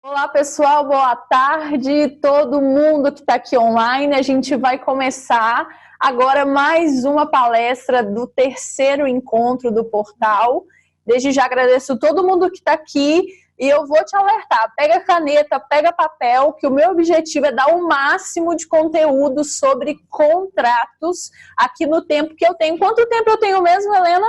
Olá pessoal, boa tarde, todo mundo que está aqui online. A gente vai começar agora mais uma palestra do terceiro encontro do portal. Desde já agradeço todo mundo que está aqui e eu vou te alertar, pega caneta, pega papel, que o meu objetivo é dar o máximo de conteúdo sobre contratos aqui no tempo que eu tenho. Quanto tempo eu tenho mesmo, Helena?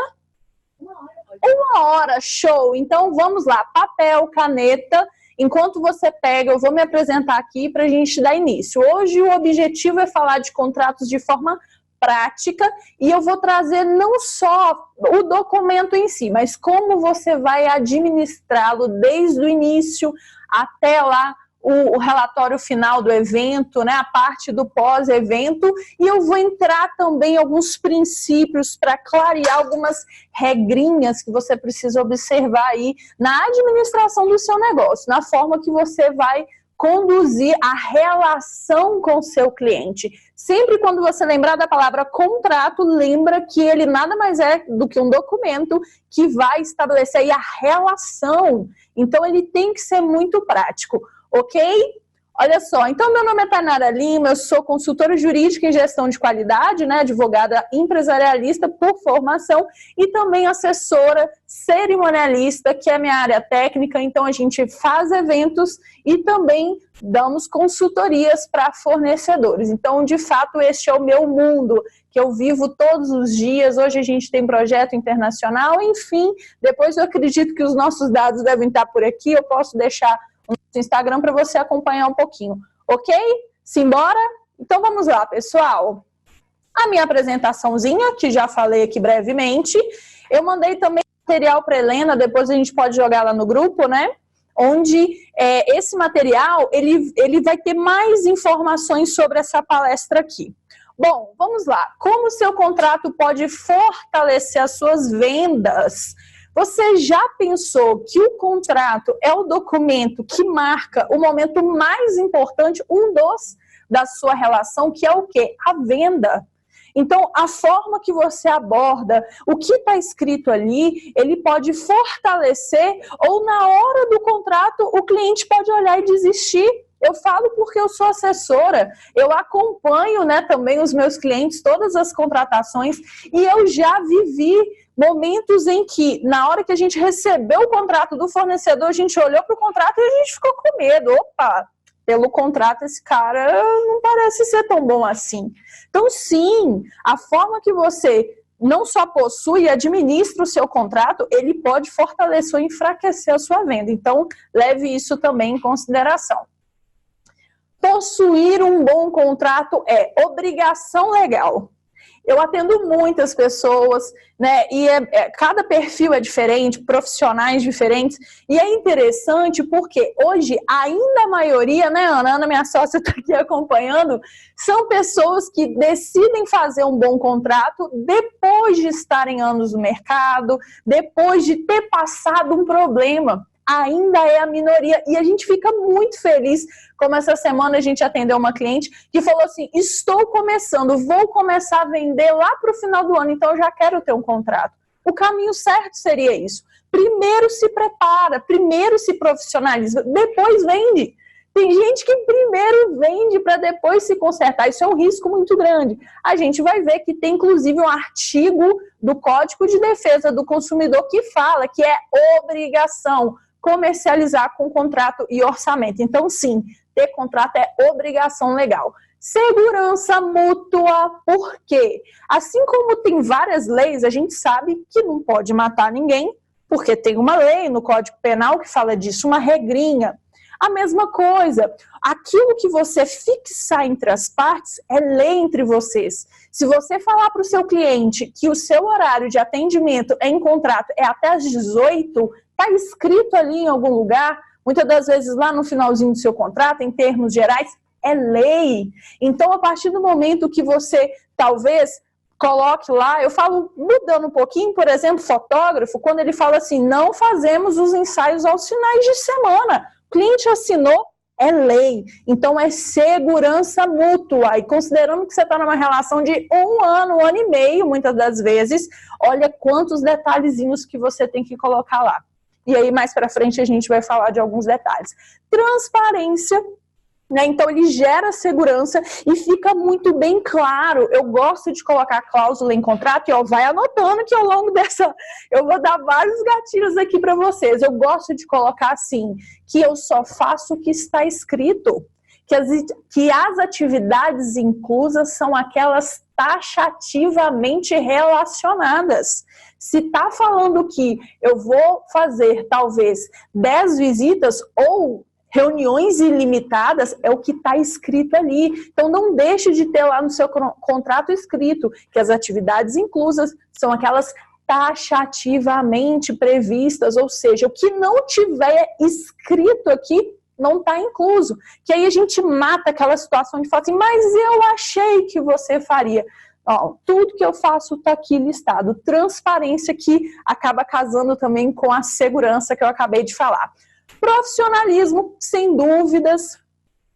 1 hora, show! Então vamos lá, papel, caneta. Enquanto você pega, eu vou me apresentar aqui para a gente dar início. Hoje o objetivo é falar de contratos de forma prática e eu vou trazer não só o documento em si, mas como você vai administrá-lo desde o início até lá o relatório final do evento, né, a parte do pós-evento, e eu vou entrar também em alguns princípios para clarear algumas regrinhas que você precisa observar aí na administração do seu negócio, na forma que você vai conduzir a relação com o seu cliente. Sempre quando você lembrar da palavra contrato, lembra que ele nada mais é do que um documento que vai estabelecer aí a relação. Então ele tem que ser muito prático. Ok? Olha só, então meu nome é Tainara Lima, eu sou consultora jurídica em gestão de qualidade, né, advogada empresarialista por formação e também assessora cerimonialista, que é a minha área técnica. Então a gente faz eventos e também damos consultorias para fornecedores. Então, de fato, este é o meu mundo, que eu vivo todos os dias. Hoje a gente tem projeto internacional, enfim, depois eu acredito que os nossos dados devem estar por aqui, eu posso deixar no Instagram para você acompanhar um pouquinho, ok? Simbora? Então vamos lá, pessoal. A minha apresentaçãozinha, que já falei aqui brevemente, eu mandei também material para Helena, depois a gente pode jogar lá no grupo, né? Onde esse material, ele vai ter mais informações sobre essa palestra aqui. Bom, vamos lá. Como o seu contrato pode fortalecer as suas vendas? Você já pensou que o contrato é o documento que marca o momento mais importante, da sua relação, que é o quê? A venda. Então, a forma que você aborda, o que está escrito ali, ele pode fortalecer ou na hora do contrato o cliente pode olhar e desistir. Eu falo porque eu sou assessora, eu acompanho, né, também os meus clientes, todas as contratações, e eu já vivi momentos em que, na hora que a gente recebeu o contrato do fornecedor, a gente olhou para o contrato e a gente ficou com medo. Opa, pelo contrato esse cara não parece ser tão bom assim. Então, sim, a forma que você não só possui e administra o seu contrato, ele pode fortalecer ou enfraquecer a sua venda. Então, leve isso também em consideração. Possuir um bom contrato é obrigação legal. Eu atendo muitas pessoas, né, e cada perfil é diferente, profissionais diferentes, e é interessante porque hoje ainda a maioria, né, Ana, minha sócia está aqui acompanhando, são pessoas que decidem fazer um bom contrato depois de estarem anos no mercado, depois de ter passado um problema. Ainda é a minoria, e a gente fica muito feliz, como essa semana a gente atendeu uma cliente que falou assim, estou começando, vou começar a vender lá para o final do ano, então eu já quero ter um contrato. O caminho certo seria isso. Primeiro se prepara, primeiro se profissionaliza, depois vende. Tem gente que primeiro vende para depois se consertar. Isso é um risco muito grande. A gente vai ver que tem, inclusive, um artigo do Código de Defesa do Consumidor que fala que é obrigação comercializar com contrato e orçamento. Então, sim, ter contrato é obrigação legal. Segurança mútua, por quê? Assim como tem várias leis, a gente sabe que não pode matar ninguém, porque tem uma lei no Código Penal que fala disso, uma regrinha. A mesma coisa, aquilo que você fixar entre as partes é lei entre vocês. Se você falar para o seu cliente que o seu horário de atendimento em contrato é até às 18, está escrito ali em algum lugar, muitas das vezes lá no finalzinho do seu contrato, em termos gerais, é lei. Então, a partir do momento que você talvez coloque lá, eu falo mudando um pouquinho, por exemplo, fotógrafo, quando ele fala assim, não fazemos os ensaios aos finais de semana. O cliente assinou, é lei. Então, é segurança mútua. E considerando que você está numa relação de 1 ano, 1 ano e meio, muitas das vezes, olha quantos detalhezinhos que você tem que colocar lá. e aí mais para frente a gente vai falar de alguns detalhes. Transparência, né? Então ele gera segurança e fica muito bem claro. Eu gosto de colocar cláusula em contrato e vai anotando que ao longo dessa eu vou dar vários gatilhos aqui para vocês. Eu gosto de colocar assim, que eu só faço o que está escrito, que as atividades inclusas são aquelas taxativamente relacionadas. Se está falando que eu vou fazer talvez 10 visitas ou reuniões ilimitadas, é o que está escrito ali. Então não deixe de ter lá no seu contrato escrito que as atividades inclusas são aquelas taxativamente previstas, ou seja, o que não tiver escrito aqui não está incluso. Que aí a gente mata aquela situação de falar assim, mas eu achei que você faria. Ó, tudo que eu faço está aqui listado. Transparência que acaba casando também com a segurança que eu acabei de falar. Profissionalismo, sem dúvidas,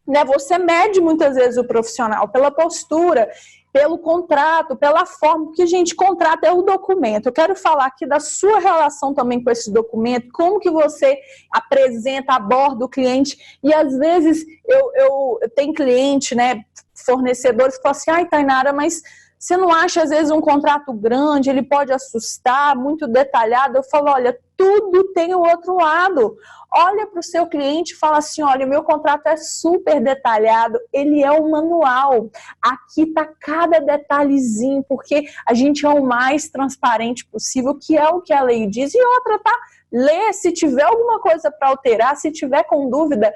né? Você mede muitas vezes o profissional pela postura, pelo contrato, pela forma, porque, gente, contrato é o documento. Eu quero falar aqui da sua relação também com esse documento, como que você apresenta, aborda o cliente, e às vezes eu tenho cliente, né, fornecedores que falam assim, ai, Tainara, mas você não acha, às vezes, um contrato grande, ele pode assustar, muito detalhado? Eu falo, olha, tudo tem o outro lado. Olha para o seu cliente e fala assim, olha, o meu contrato é super detalhado, ele é um manual. Aqui está cada detalhezinho, porque a gente é o mais transparente possível, que é o que a lei diz. E outra, tá? Lê, se tiver alguma coisa para alterar, se tiver com dúvida,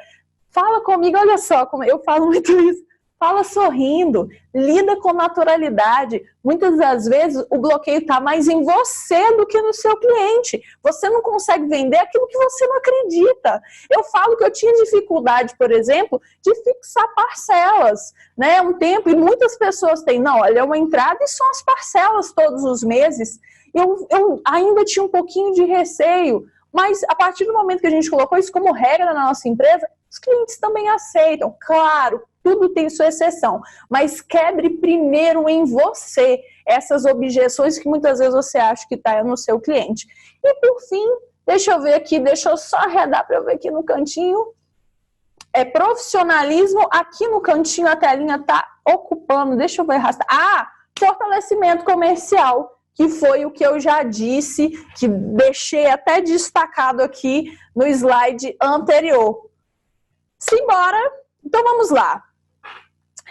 fala comigo. Olha só, como eu falo muito isso. Fala sorrindo, lida com naturalidade. Muitas das vezes o bloqueio está mais em você do que no seu cliente. Você não consegue vender aquilo que você não acredita. Eu falo que eu tinha dificuldade, por exemplo, de fixar parcelas, né? Um tempo, e muitas pessoas têm, não, olha, é uma entrada e são as parcelas todos os meses. Eu ainda tinha um pouquinho de receio, mas a partir do momento que a gente colocou isso como regra na nossa empresa, os clientes também aceitam, claro. Tudo tem sua exceção, mas quebre primeiro em você essas objeções que muitas vezes você acha que está no seu cliente. E por fim, deixa eu ver aqui, deixa eu só arredar para eu ver aqui no cantinho. É profissionalismo, aqui no cantinho a telinha está ocupando, deixa eu ver, arrastar. Fortalecimento comercial, que foi o que eu já disse, que deixei até destacado aqui no slide anterior. Simbora, então vamos lá.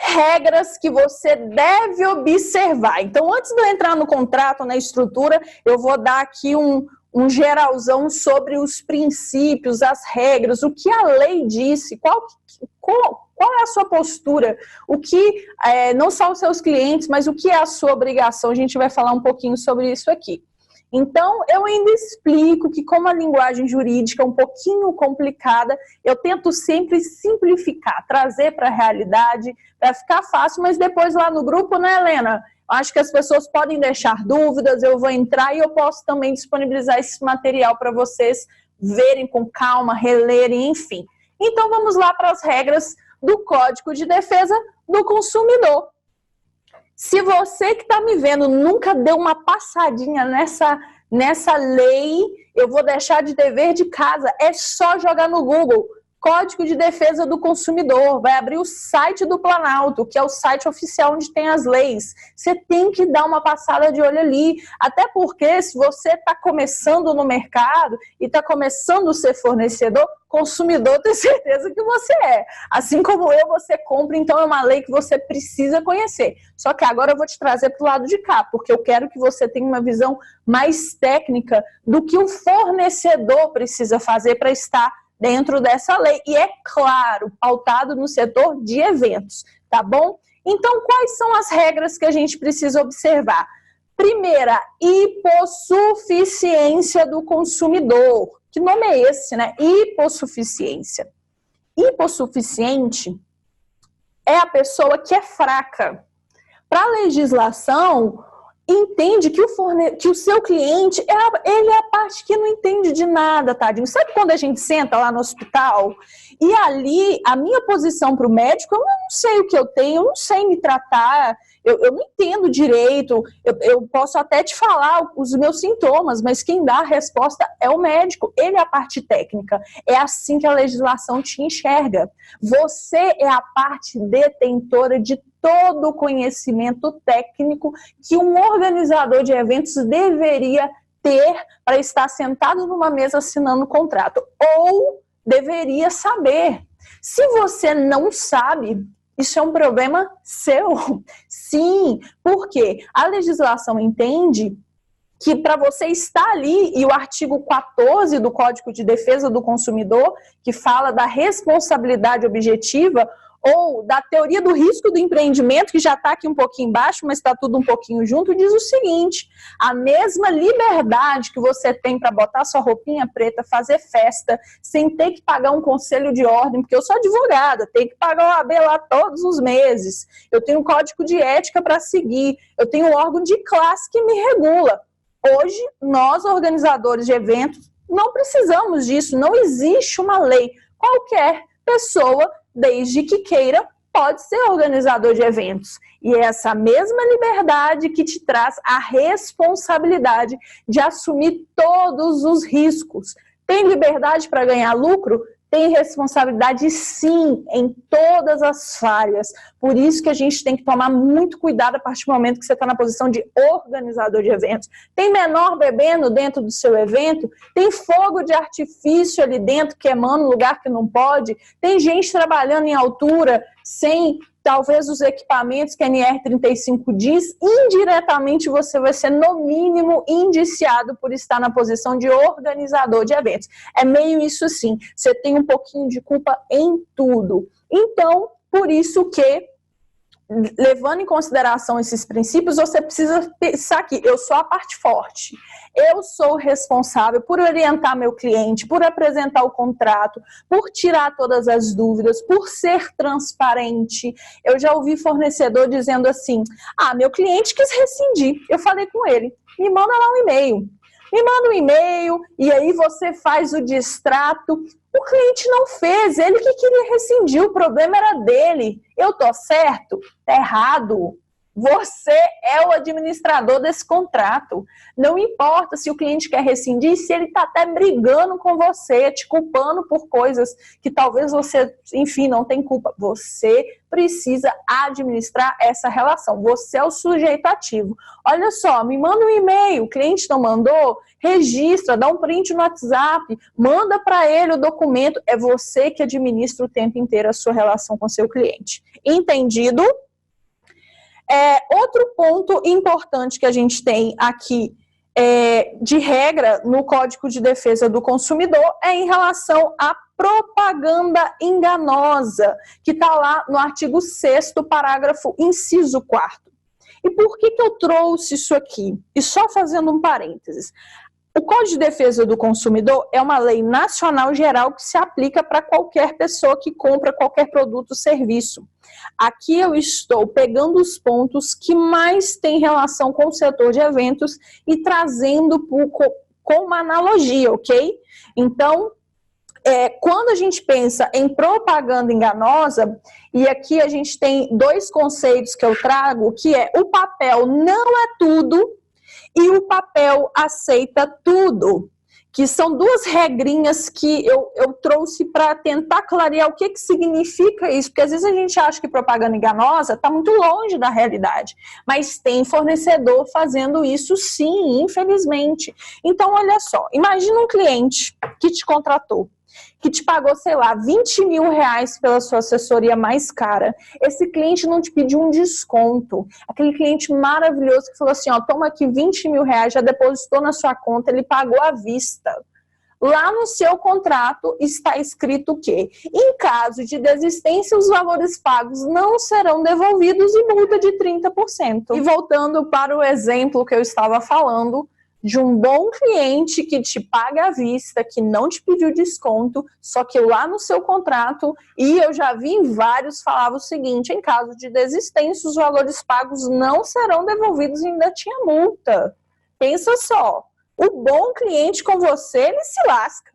Regras que você deve observar. Então, antes de eu entrar no contrato, na estrutura, eu vou dar aqui um geralzão sobre os princípios, as regras, o que a lei disse, qual é a sua postura, o que, não só os seus clientes, mas o que é a sua obrigação. A gente vai falar um pouquinho sobre isso aqui. Então, eu ainda explico que como a linguagem jurídica é um pouquinho complicada, eu tento sempre simplificar, trazer para a realidade, para ficar fácil, mas depois lá no grupo, né, Helena? Acho que as pessoas podem deixar dúvidas, eu vou entrar e eu posso também disponibilizar esse material para vocês verem com calma, relerem, enfim. Então, vamos lá para as regras do Código de Defesa do Consumidor. Se você que está me vendo nunca deu uma passadinha nessa lei, eu vou deixar de dever de casa. É só jogar no Google Código de Defesa do Consumidor. Vai abrir o site do Planalto, que é o site oficial onde tem as leis. Você tem que dar uma passada de olho ali. Até porque se você está começando no mercado e está começando a ser fornecedor, consumidor, tenho certeza que você é. Assim como eu, você compra, então é uma lei que você precisa conhecer. Só que agora eu vou te trazer para o lado de cá, porque eu quero que você tenha uma visão mais técnica do que o fornecedor precisa fazer para estar dentro dessa lei. E é claro, pautado no setor de eventos, tá bom? Então, quais são as regras que a gente precisa observar? Primeira, hipossuficiência do consumidor. Que nome é esse, né? Hipossuficiência. Hipossuficiente é a pessoa que é fraca. Para a legislação, entende que o seu cliente, ele é a parte que não entende de nada, tadinho. Sabe quando a gente senta lá no hospital e ali, a minha posição para o médico, eu não sei o que eu tenho, eu não sei me tratar, eu não entendo direito, eu posso até te falar os meus sintomas, mas quem dá a resposta é o médico, ele é a parte técnica. É assim que a legislação te enxerga. Você é a parte detentora de todo o conhecimento técnico que um organizador de eventos deveria ter para estar sentado numa mesa assinando o contrato. Ou deveria saber. Se você não sabe, isso é um problema seu. Sim, porque a legislação entende que para você estar ali, e o artigo 14 do Código de Defesa do Consumidor, que fala da responsabilidade objetiva, ou da teoria do risco do empreendimento, que já está aqui um pouquinho embaixo, mas está tudo um pouquinho junto, diz o seguinte: a mesma liberdade que você tem para botar sua roupinha preta, fazer festa, sem ter que pagar um conselho de ordem, porque eu sou advogada, tenho que pagar o OAB lá todos os meses, eu tenho um código de ética para seguir, eu tenho um órgão de classe que me regula. Hoje, nós, organizadores de eventos, não precisamos disso, não existe uma lei. Qualquer pessoa, desde que queira, pode ser organizador de eventos. E é essa mesma liberdade que te traz a responsabilidade de assumir todos os riscos. Tem liberdade para ganhar lucro? Tem responsabilidade, sim, em todas as áreas. Por isso que a gente tem que tomar muito cuidado a partir do momento que você está na posição de organizador de eventos. Tem menor bebendo dentro do seu evento? Tem fogo de artifício ali dentro queimando no lugar que não pode? Tem gente trabalhando em altura sem talvez os equipamentos que a NR35 diz? Indiretamente você vai ser, no mínimo, indiciado por estar na posição de organizador de eventos. É meio isso sim, você tem um pouquinho de culpa em tudo. Então, por isso que, levando em consideração esses princípios, você precisa pensar que eu sou a parte forte. Eu sou responsável por orientar meu cliente, por apresentar o contrato, por tirar todas as dúvidas, por ser transparente. Eu já ouvi fornecedor dizendo assim: meu cliente quis rescindir. Eu falei com ele, me manda lá um e-mail. Me manda um e-mail e aí você faz o distrato. O cliente não fez, ele que queria rescindir, o problema era dele. Eu tô certo? Tá errado. Você é o administrador desse contrato. Não importa se o cliente quer rescindir, se ele está até brigando com você, te culpando por coisas que talvez você, enfim, não tem culpa. Você precisa administrar essa relação. Você é o sujeito ativo. Olha só, me manda um e-mail, o cliente não mandou, registra, dá um print no WhatsApp, manda para ele o documento. É você que administra o tempo inteiro a sua relação com seu cliente. Entendido? Outro ponto importante que a gente tem aqui de regra no Código de Defesa do Consumidor é em relação à propaganda enganosa, que está lá no artigo 6º, parágrafo inciso 4º. E por que eu trouxe isso aqui? E só fazendo um parênteses. O Código de Defesa do Consumidor é uma lei nacional geral que se aplica para qualquer pessoa que compra qualquer produto ou serviço. Aqui eu estou pegando os pontos que mais têm relação com o setor de eventos e trazendo com uma analogia, ok? Então, quando a gente pensa em propaganda enganosa, e aqui a gente tem dois conceitos que eu trago, que é o papel não é tudo, e o papel aceita tudo, que são duas regrinhas que eu trouxe para tentar clarear o que significa isso, porque às vezes a gente acha que propaganda enganosa está muito longe da realidade, mas tem fornecedor fazendo isso sim, infelizmente. Então, olha só, imagina um cliente que te contratou, que te pagou, sei lá, 20 mil reais pela sua assessoria mais cara. Esse cliente não te pediu um desconto. Aquele cliente maravilhoso que falou assim, ó, toma aqui 20 mil reais, já depositou na sua conta, ele pagou à vista. Lá no seu contrato está escrito o quê? Em caso de desistência, os valores pagos não serão devolvidos e multa de 30%. E voltando para o exemplo que eu estava falando, de um bom cliente que te paga à vista, que não te pediu desconto, só que lá no seu contrato, e eu já vi em vários, falava o seguinte: em caso de desistência, os valores pagos não serão devolvidos e ainda tinha multa. Pensa só, o bom cliente com você, ele se lasca.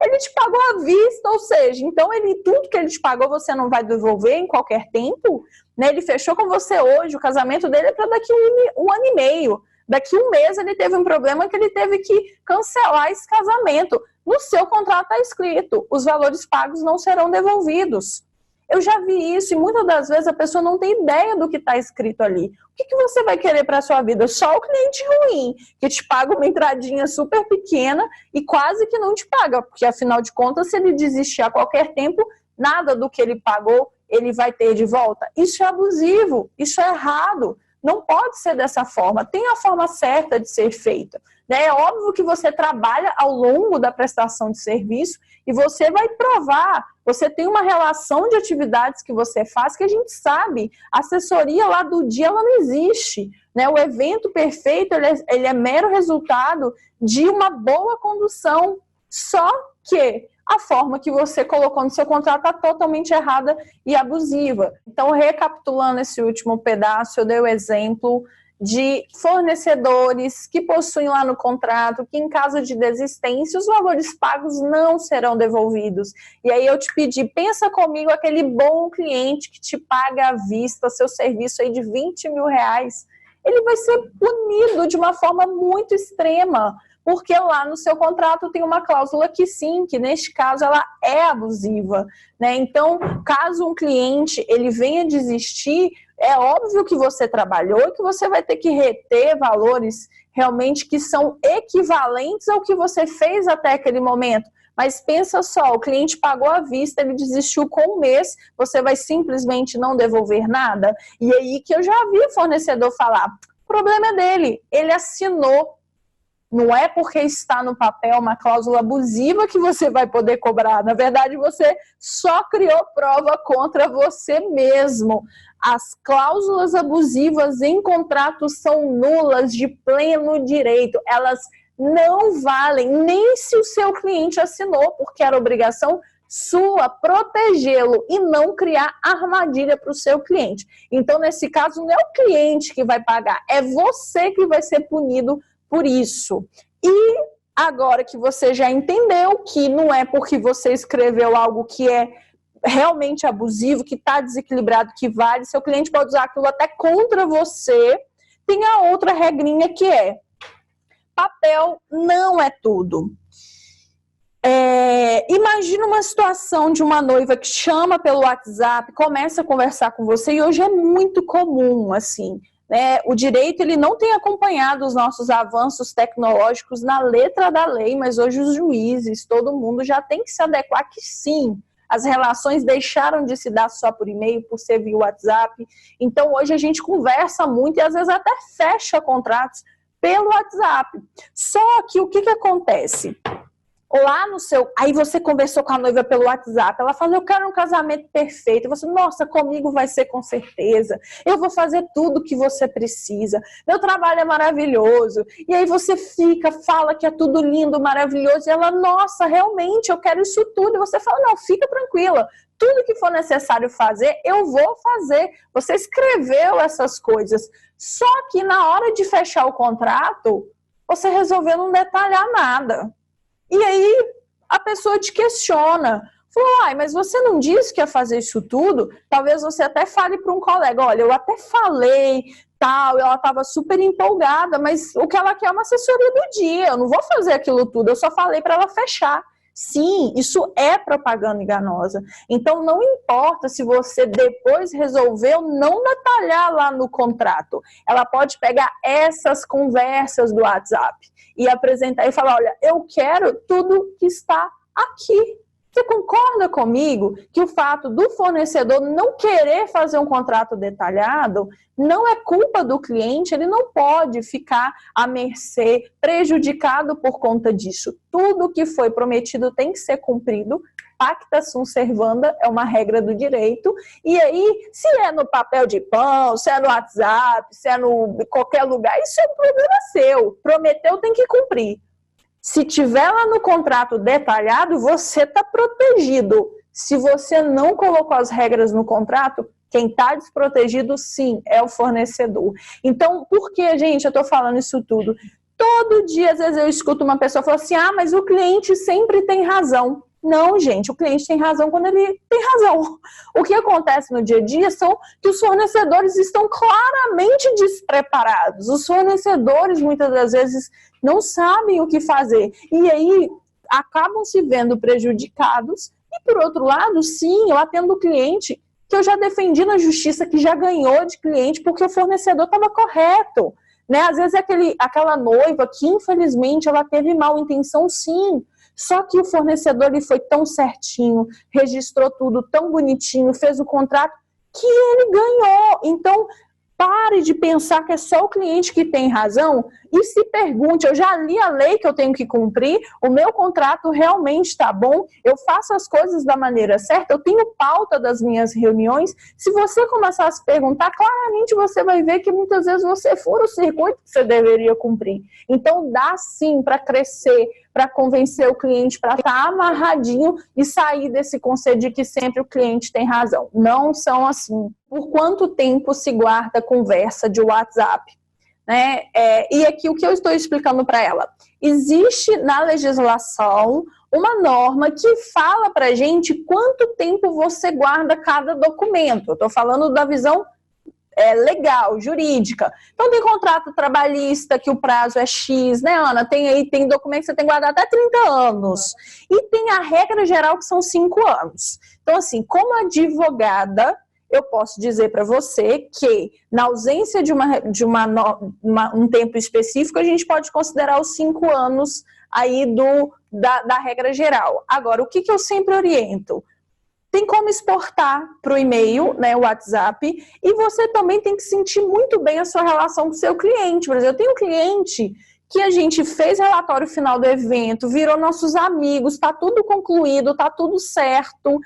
Ele te pagou à vista, ou seja, então tudo que ele te pagou você não vai devolver em qualquer tempo, né? Ele fechou com você hoje, o casamento dele é para daqui um ano e meio. Daqui um mês ele teve um problema que ele teve que cancelar esse casamento. No seu contrato está escrito, os valores pagos não serão devolvidos. Eu já vi isso e muitas das vezes a pessoa não tem ideia do que está escrito ali. O que você vai querer para a sua vida? Só o cliente ruim, que te paga uma entradinha super pequena e quase que não te paga, porque afinal de contas, se ele desistir a qualquer tempo, nada do que ele pagou ele vai ter de volta. Isso é abusivo, isso é errado. Não pode ser dessa forma, tem a forma certa de ser feita. É óbvio que você trabalha ao longo da prestação de serviço e você vai provar, você tem uma relação de atividades que você faz que a gente sabe, a assessoria lá do dia ela não existe. Né? O evento perfeito ele é mero resultado de uma boa condução, só que a forma que você colocou no seu contrato está totalmente errada e abusiva. Então, recapitulando esse último pedaço, eu dei o exemplo de fornecedores que possuem lá no contrato que em caso de desistência os valores pagos não serão devolvidos. E aí eu te pedi, pensa comigo aquele bom cliente que te paga à vista seu serviço aí de 20 mil reais. Ele vai ser punido de uma forma muito extrema, porque lá no seu contrato tem uma cláusula que sim, que neste caso ela é abusiva, né? Então, caso um cliente ele venha desistir, é óbvio que você trabalhou e que você vai ter que reter valores realmente que são equivalentes ao que você fez até aquele momento. Mas pensa só, o cliente pagou à vista, ele desistiu com um mês, você vai simplesmente não devolver nada? E aí que eu já vi o fornecedor falar, o problema é dele, ele assinou. Não é porque está no papel uma cláusula abusiva que você vai poder cobrar. Na verdade, você só criou prova contra você mesmo. As cláusulas abusivas em contratos são nulas de pleno direito. Elas não valem nem se o seu cliente assinou, porque era obrigação sua protegê-lo e não criar armadilha para o seu cliente. Então, nesse caso, não é o cliente que vai pagar, é você que vai ser punido por isso. E agora que você já entendeu que não é porque você escreveu algo que é realmente abusivo, que está desequilibrado, que vale, seu cliente pode usar aquilo até contra você, tem a outra regrinha que é: papel não é tudo. Imagina uma situação de uma noiva que chama pelo WhatsApp, começa a conversar com você, e hoje é muito comum, assim, né? O direito ele não tem acompanhado os nossos avanços tecnológicos na letra da lei, mas hoje os juízes, todo mundo já tem que se adequar que sim, as relações deixaram de se dar só por e-mail, por ser via WhatsApp. Então hoje a gente conversa muito e às vezes até fecha contratos pelo WhatsApp. Só que o que acontece? Lá no seu... Aí você conversou com a noiva pelo WhatsApp, ela fala, eu quero um casamento perfeito. E você, nossa, comigo vai ser com certeza. Eu vou fazer tudo que você precisa. Meu trabalho é maravilhoso. E aí você fica, fala que é tudo lindo, maravilhoso. E ela, nossa, realmente, eu quero isso tudo. E você fala, não, fica tranquila. Tudo que for necessário fazer, eu vou fazer. Você escreveu essas coisas. Só que na hora de fechar o contrato, você resolveu não detalhar nada. E aí a pessoa te questiona. Falou, mas você não disse que ia fazer isso tudo? Talvez você até fale para um colega, olha, eu até falei, tal, ela estava super empolgada, mas o que ela quer é uma assessoria do dia, eu não vou fazer aquilo tudo, eu só falei para ela fechar. Sim, isso é propaganda enganosa. Então, não importa se você depois resolveu não detalhar lá no contrato. Ela pode pegar essas conversas do WhatsApp e apresentar e falar, olha, eu quero tudo que está aqui. Você concorda comigo que o fato do fornecedor não querer fazer um contrato detalhado não é culpa do cliente, ele não pode ficar à mercê, prejudicado por conta disso. Tudo que foi prometido tem que ser cumprido pacta sunt servanda, é uma regra do direito, e aí, se é no papel de pão, se é no WhatsApp, se é no qualquer lugar, isso é um problema seu. Prometeu, tem que cumprir. Se tiver lá no contrato detalhado, você está protegido. Se você não colocou as regras no contrato, quem está desprotegido, sim, é o fornecedor. Então, por que, gente, eu estou falando isso tudo? Todo dia, às vezes, eu escuto uma pessoa falar assim, ah, mas o cliente sempre tem razão. Não, gente, o cliente tem razão quando ele tem razão. O que acontece no dia a dia são que os fornecedores estão claramente despreparados. Os fornecedores, muitas das vezes, não sabem o que fazer. E aí, acabam se vendo prejudicados. E, por outro lado, sim, eu atendo cliente que eu já defendi na justiça, que já ganhou de cliente porque o fornecedor estava correto. Né? Às vezes é aquela noiva que, infelizmente, ela teve mal intenção, sim. Só que o fornecedor ele foi tão certinho, registrou tudo tão bonitinho, fez o contrato, que ele ganhou. Então, pare de pensar que é só o cliente que tem razão e se pergunte, eu já li a lei que eu tenho que cumprir, o meu contrato realmente está bom, eu faço as coisas da maneira certa, eu tenho pauta das minhas reuniões. Se você começar a se perguntar, claramente você vai ver que muitas vezes você fura o circuito que você deveria cumprir. Então dá sim para crescer, para convencer o cliente, para estar amarradinho e sair desse conceito de que sempre o cliente tem razão. Não são assim. Por quanto tempo se guarda conversa de WhatsApp? Né? E aqui o que eu estou explicando para ela? Existe na legislação uma norma que fala para a gente quanto tempo você guarda cada documento. Eu estou falando da visão legal, jurídica. Então tem contrato trabalhista que o prazo é X, né, Ana? Tem documento que você tem que guardar até 30 anos. E tem a regra geral que são 5 anos. Então, assim, como advogada, eu posso dizer para você que, na ausência de um tempo específico, a gente pode considerar os 5 anos aí da regra geral. Agora, o que eu sempre oriento? Tem como exportar para o e-mail, né, o WhatsApp, e você também tem que sentir muito bem a sua relação com o seu cliente. Por exemplo, eu tenho um cliente que a gente fez relatório final do evento, virou nossos amigos, está tudo concluído, está tudo certo.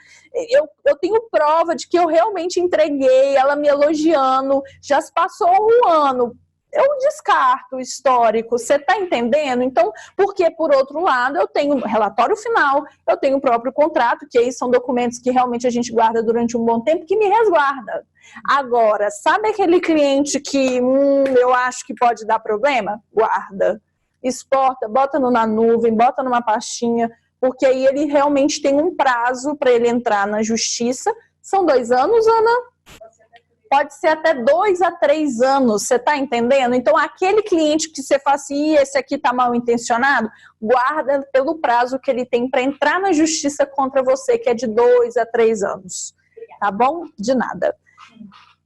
Eu tenho prova de que eu realmente entreguei, ela me elogiando, já se passou um ano. Eu descarto o histórico, você está entendendo? Então, porque por outro lado, eu tenho relatório final, eu tenho o próprio contrato, que aí são documentos que realmente a gente guarda durante um bom tempo, que me resguarda. Agora, sabe aquele cliente que eu acho que pode dar problema? Guarda. Exporta, bota na nuvem, bota numa pastinha, porque aí ele realmente tem um prazo para ele entrar na justiça. São 2 anos, Ana? Pode ser até 2 a 3 anos, você está entendendo? Então, aquele cliente que você fala assim, esse aqui está mal intencionado, guarda pelo prazo que ele tem para entrar na justiça contra você, que é de 2 a 3 anos. Tá bom? De nada.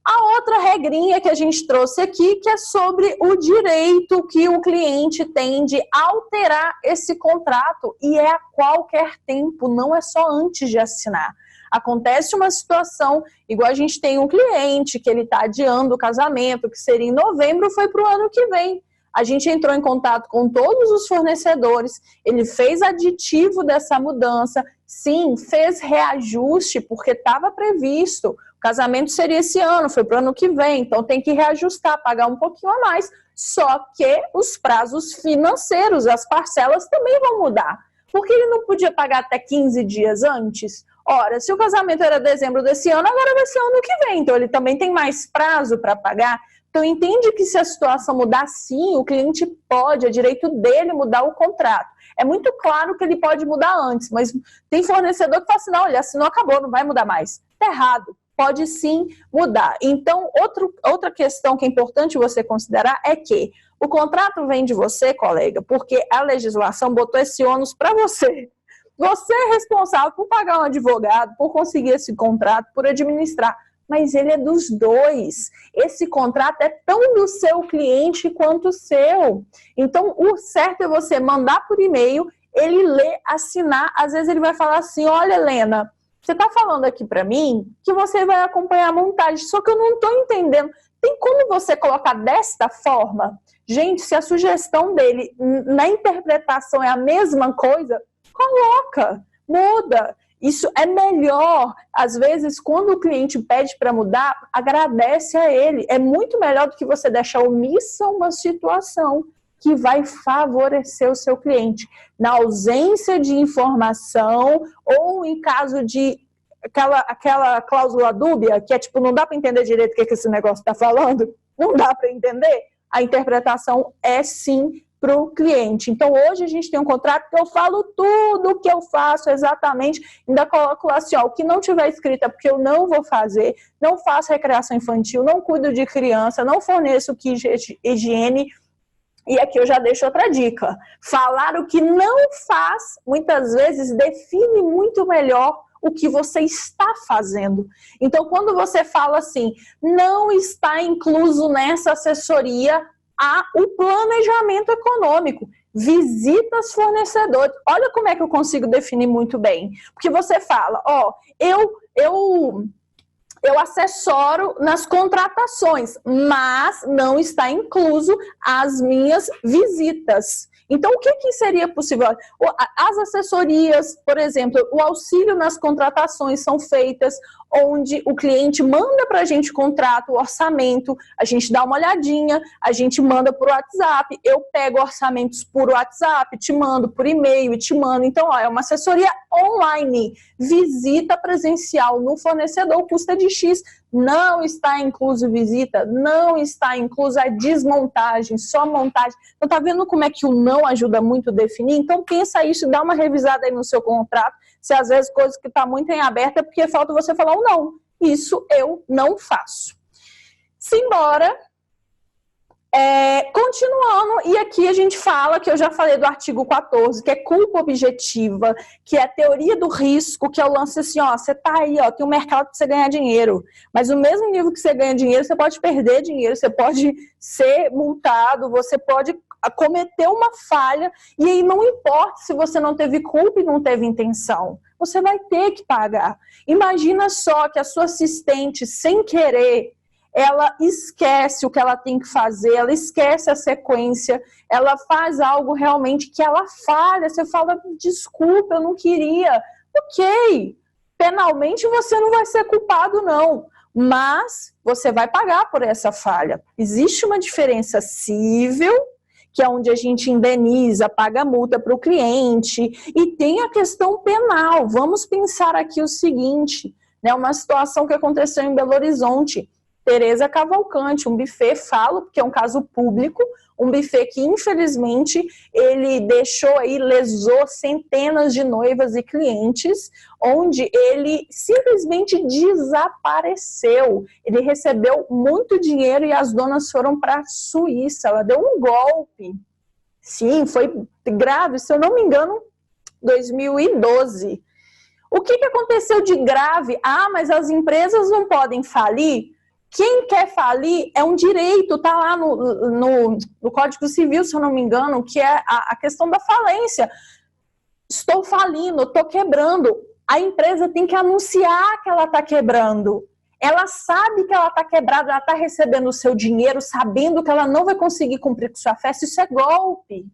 A outra regrinha que a gente trouxe aqui, que é sobre o direito que o cliente tem de alterar esse contrato, e é a qualquer tempo, não é só antes de assinar. Acontece uma situação, igual a gente tem um cliente que ele está adiando o casamento, que seria em novembro, foi para o ano que vem. A gente entrou em contato com todos os fornecedores, ele fez aditivo dessa mudança, sim, fez reajuste, porque estava previsto. O casamento seria esse ano, foi para o ano que vem, então tem que reajustar, pagar um pouquinho a mais. Só que os prazos financeiros, as parcelas também vão mudar. Porque ele não podia pagar até 15 dias antes? Ora, se o casamento era dezembro desse ano, agora vai ser ano que vem. Então, ele também tem mais prazo para pagar. Então, entende que se a situação mudar, sim, o cliente pode, é direito dele mudar o contrato. É muito claro que ele pode mudar antes, mas tem fornecedor que fala assim, não, ele assinou, acabou, não vai mudar mais. Está errado. Pode sim mudar. Então, outra questão que é importante você considerar é que o contrato vem de você, colega, porque a legislação botou esse ônus para você. Você é responsável por pagar um advogado, por conseguir esse contrato, por administrar, mas ele é dos dois. Esse contrato é tão do seu cliente quanto o seu. Então, o certo é você mandar por e-mail, ele ler, assinar, às vezes ele vai falar assim, olha, Helena, você está falando aqui para mim que você vai acompanhar a montagem, só que eu não estou entendendo. Tem como você colocar desta forma? Gente, se a sugestão dele na interpretação é a mesma coisa, coloca, muda. Isso é melhor, às vezes, quando o cliente pede para mudar, agradece a ele. É muito melhor do que você deixar omissa uma situação que vai favorecer o seu cliente. Na ausência de informação ou em caso de aquela cláusula dúbia, que é tipo, não dá para entender direito o que esse negócio está falando, não dá para entender, a interpretação é sim para o cliente. Então, hoje a gente tem um contrato que eu falo tudo o que eu faço exatamente, ainda coloco lá assim, ó, o que não tiver escrito é porque eu não vou fazer, não faço recreação infantil, não cuido de criança, não forneço kit de higiene. E aqui eu já deixo outra dica. Falar o que não faz, muitas vezes, define muito melhor o que você está fazendo. Então, quando você fala assim, não está incluso nessa assessoria o planejamento econômico, visitas fornecedores. Olha como é que eu consigo definir muito bem. Porque você fala, ó, eu assessoro nas contratações, mas não está incluso as minhas visitas. Então, o que seria possível? As assessorias, por exemplo, o auxílio nas contratações são feitas onde o cliente manda para a gente o contrato, o orçamento, a gente dá uma olhadinha, a gente manda por WhatsApp, eu pego orçamentos por WhatsApp, te mando por e-mail e te mando. Então, ó, é uma assessoria online. Visita presencial no fornecedor custa de X. Não está incluso visita, não está incluso a desmontagem, só montagem. Então, tá vendo como é que o não ajuda muito a definir? Então, pensa isso, dá uma revisada aí no seu contrato, se às vezes coisa que está muito em aberto é porque falta você falar um não. Isso eu não faço. Simbora. Continuando, e aqui a gente fala, que eu já falei do artigo 14, que é culpa objetiva, que é a teoria do risco, que é o lance assim, ó, você tá aí, ó, tem um mercado para você ganhar dinheiro, mas no mesmo nível que você ganha dinheiro, você pode perder dinheiro, você pode ser multado, você pode cometer uma falha, e aí não importa se você não teve culpa e não teve intenção, você vai ter que pagar. Imagina só que a sua assistente, sem querer, ela esquece o que ela tem que fazer, ela esquece a sequência, ela faz algo realmente que ela falha, você fala, desculpa, eu não queria. Ok, penalmente você não vai ser culpado não, mas você vai pagar por essa falha. Existe uma diferença civil, que é onde a gente indeniza, paga multa para o cliente, e tem a questão penal. Vamos pensar aqui o seguinte, né, uma situação que aconteceu em Belo Horizonte, Tereza Cavalcante, um buffet, falo, porque é um caso público, um buffet que, infelizmente, ele deixou aí, lesou centenas de noivas e clientes, onde ele simplesmente desapareceu. Ele recebeu muito dinheiro e as donas foram para a Suíça. Ela deu um golpe. Sim, foi grave, se eu não me engano, 2012. O que aconteceu de grave? Ah, mas as empresas não podem falir? Quem quer falir é um direito, está lá no Código Civil, se eu não me engano, que é a questão da falência. Estou falindo, estou quebrando. A empresa tem que anunciar que ela está quebrando. Ela sabe que ela está quebrada, ela está recebendo o seu dinheiro, sabendo que ela não vai conseguir cumprir com sua festa. Isso é golpe.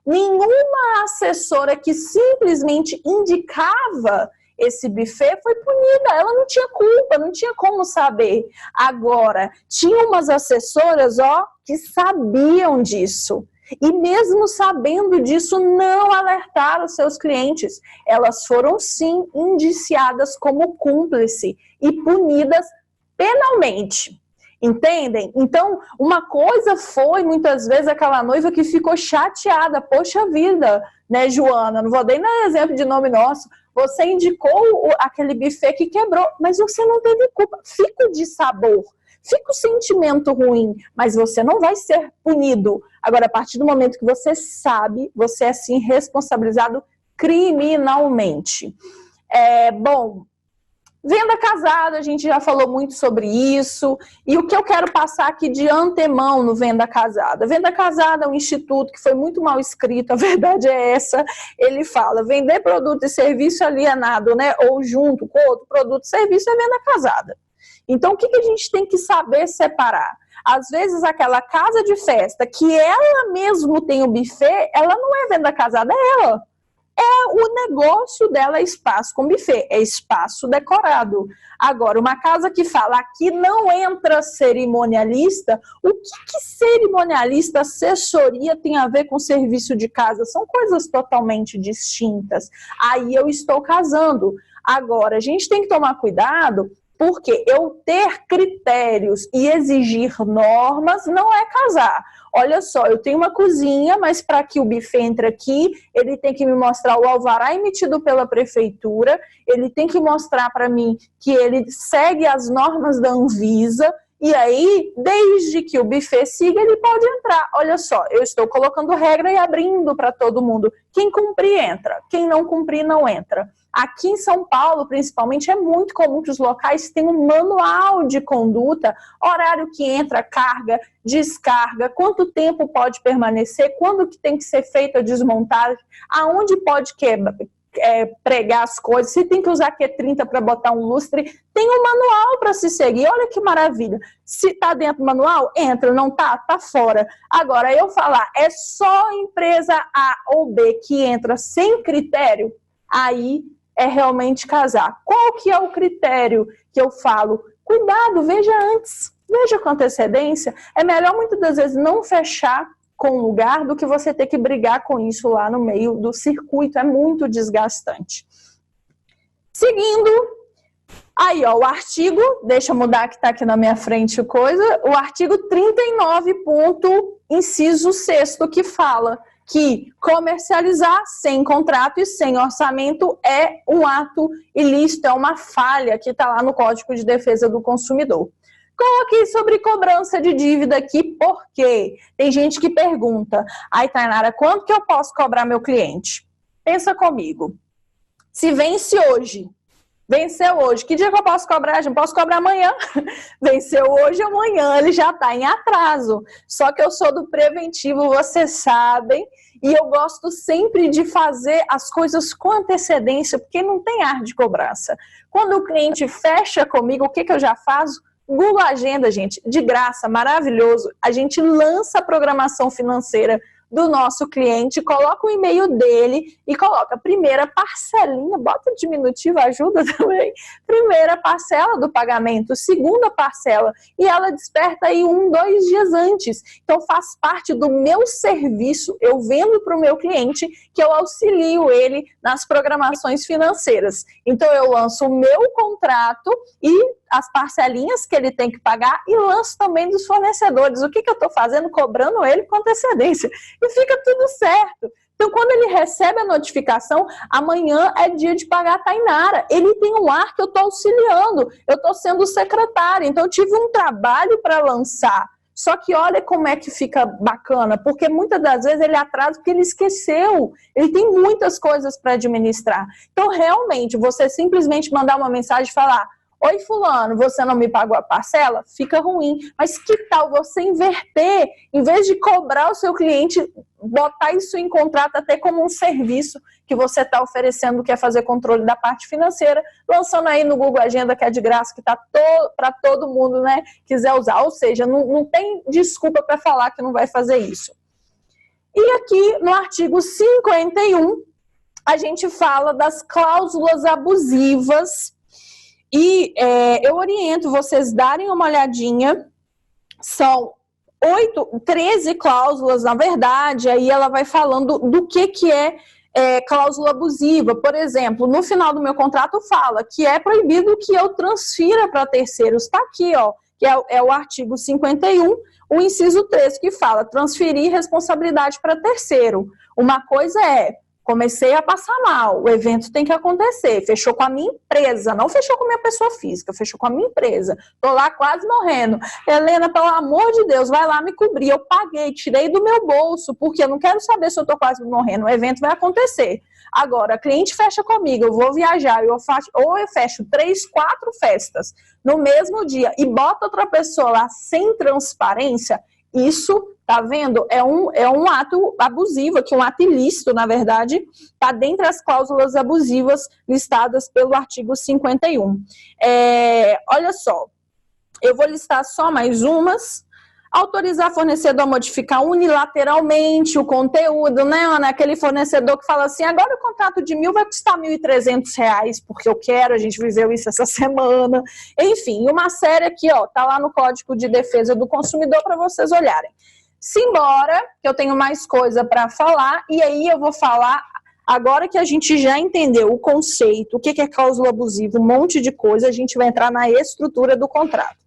Nenhuma assessora que simplesmente indicava esse buffet foi punida, ela não tinha culpa, não tinha como saber. Agora, tinha umas assessoras, ó, que sabiam disso. E mesmo sabendo disso, não alertaram seus clientes. Elas foram, sim, indiciadas como cúmplice e punidas penalmente. Entendem? Então, uma coisa foi, muitas vezes, aquela noiva que ficou chateada. Poxa vida, né, Joana? Não vou dar nem exemplo de nome nosso. Você indicou aquele buffet que quebrou, mas você não teve culpa. Fica o dissabor, fica o sentimento ruim, mas você não vai ser punido. Agora, a partir do momento que você sabe, você é, sim, responsabilizado criminalmente. Bom, venda casada, a gente já falou muito sobre isso, e o que eu quero passar aqui de antemão no Venda Casada? Venda Casada é um instituto que foi muito mal escrito, a verdade é essa, ele fala, vender produto e serviço alienado, né, ou junto com outro produto e serviço é venda casada. Então, o que a gente tem que saber separar? Às vezes, aquela casa de festa, que ela mesmo tem o buffet, ela não é venda casada, é ela. O negócio dela é espaço com buffet, é espaço decorado. Agora, uma casa que fala aqui não entra cerimonialista, o que cerimonialista, assessoria tem a ver com serviço de casa? São coisas totalmente distintas. Aí eu estou casando. Agora, a gente tem que tomar cuidado, porque eu ter critérios e exigir normas não é casar. Olha só, eu tenho uma cozinha, mas para que o buffet entre aqui, ele tem que me mostrar o alvará emitido pela prefeitura, ele tem que mostrar para mim que ele segue as normas da Anvisa, e aí, desde que o buffet siga, ele pode entrar. Olha só, eu estou colocando regra e abrindo para todo mundo. Quem cumprir, entra. Quem não cumprir, não entra. Aqui em São Paulo, principalmente, é muito comum que os locais tenham um manual de conduta, horário que entra, carga, descarga, quanto tempo pode permanecer, quando que tem que ser feita a desmontagem, aonde pode pregar as coisas, se tem que usar Q30 para botar um lustre, tem um manual para se seguir. Olha que maravilha. Se está dentro do manual, entra, não está, está fora. Agora, eu falar, é só empresa A ou B que entra sem critério, aí é realmente casar. Qual que é o critério que eu falo? Cuidado, veja antes, veja com antecedência. É melhor muitas das vezes não fechar com o lugar do que você ter que brigar com isso lá no meio do circuito. É muito desgastante. Seguindo, aí ó, o artigo, deixa eu mudar que está aqui na minha frente o coisa, o artigo 39, inciso 6º, que fala que comercializar sem contrato e sem orçamento é um ato ilícito, é uma falha que está lá no Código de Defesa do Consumidor. Coloquei sobre cobrança de dívida aqui, porque tem gente que pergunta, ai, Tainara, quanto que eu posso cobrar meu cliente? Pensa comigo, se vence hoje, venceu hoje, que dia que eu posso cobrar? Eu posso cobrar amanhã. Venceu hoje, amanhã, ele já está em atraso. Só que eu sou do preventivo, vocês sabem, e eu gosto sempre de fazer as coisas com antecedência, porque não tem ar de cobrança. Quando o cliente fecha comigo, o que eu já faço? Google Agenda, gente, de graça, maravilhoso. A gente lança a programação financeira do nosso cliente, coloca o e-mail dele e coloca primeira parcelinha, bota diminutivo, ajuda também, primeira parcela do pagamento, segunda parcela, e ela desperta aí 1, 2 dias antes. Então faz parte do meu serviço, eu vendo para o meu cliente, que eu auxilio ele nas programações financeiras. Então eu lanço o meu contrato e as parcelinhas que ele tem que pagar e lanço também dos fornecedores. O que eu estou fazendo? Cobrando ele com antecedência. E fica tudo certo. Então, quando ele recebe a notificação, amanhã é dia de pagar a Tainara. Ele tem um ar que eu estou auxiliando. Eu estou sendo secretária. Então, eu tive um trabalho para lançar. Só que olha como é que fica bacana, porque muitas das vezes ele atrasa porque ele esqueceu. Ele tem muitas coisas para administrar. Então, realmente, você simplesmente mandar uma mensagem e falar: oi, fulano, você não me pagou a parcela? Fica ruim. Mas que tal você inverter? Em vez de cobrar o seu cliente, botar isso em contrato até como um serviço que você está oferecendo, que é fazer controle da parte financeira, lançando aí no Google Agenda, que é de graça, que está para todo mundo, né, quiser usar. Ou seja, não tem desculpa para falar que não vai fazer isso. E aqui, no artigo 51, a gente fala das cláusulas abusivas. E eu oriento vocês darem uma olhadinha, são 13 cláusulas, na verdade, aí ela vai falando do que é cláusula abusiva. Por exemplo, no final do meu contrato fala que é proibido que eu transfira para terceiros. Está aqui, ó, que é o artigo 51, o inciso 3, que fala transferir responsabilidade para terceiro. Uma coisa é: comecei a passar mal, o evento tem que acontecer, fechou com a minha empresa, não fechou com a minha pessoa física, fechou com a minha empresa, tô lá quase morrendo. Helena, pelo amor de Deus, vai lá me cobrir, eu paguei, tirei do meu bolso, porque eu não quero saber se eu tô quase morrendo, o evento vai acontecer. Agora, a cliente fecha comigo, eu vou viajar, ou eu fecho 3, 4 festas no mesmo dia e bota outra pessoa lá sem transparência, isso, tá vendo? É um ato abusivo, aqui um ato ilícito, na verdade, tá dentre as cláusulas abusivas listadas pelo artigo 51. Olha só, eu vou listar só mais umas. Autorizar fornecedor a modificar unilateralmente o conteúdo, né, Ana? Aquele fornecedor que fala assim, agora o contrato de 1.000 vai custar R$1.300, porque eu quero, a gente viveu isso essa semana. Enfim, uma série aqui, ó, tá lá no Código de Defesa do Consumidor para vocês olharem. Simbora, que eu tenho mais coisa para falar, e aí eu vou falar, agora que a gente já entendeu o conceito, o que é cláusula abusiva, um monte de coisa, a gente vai entrar na estrutura do contrato.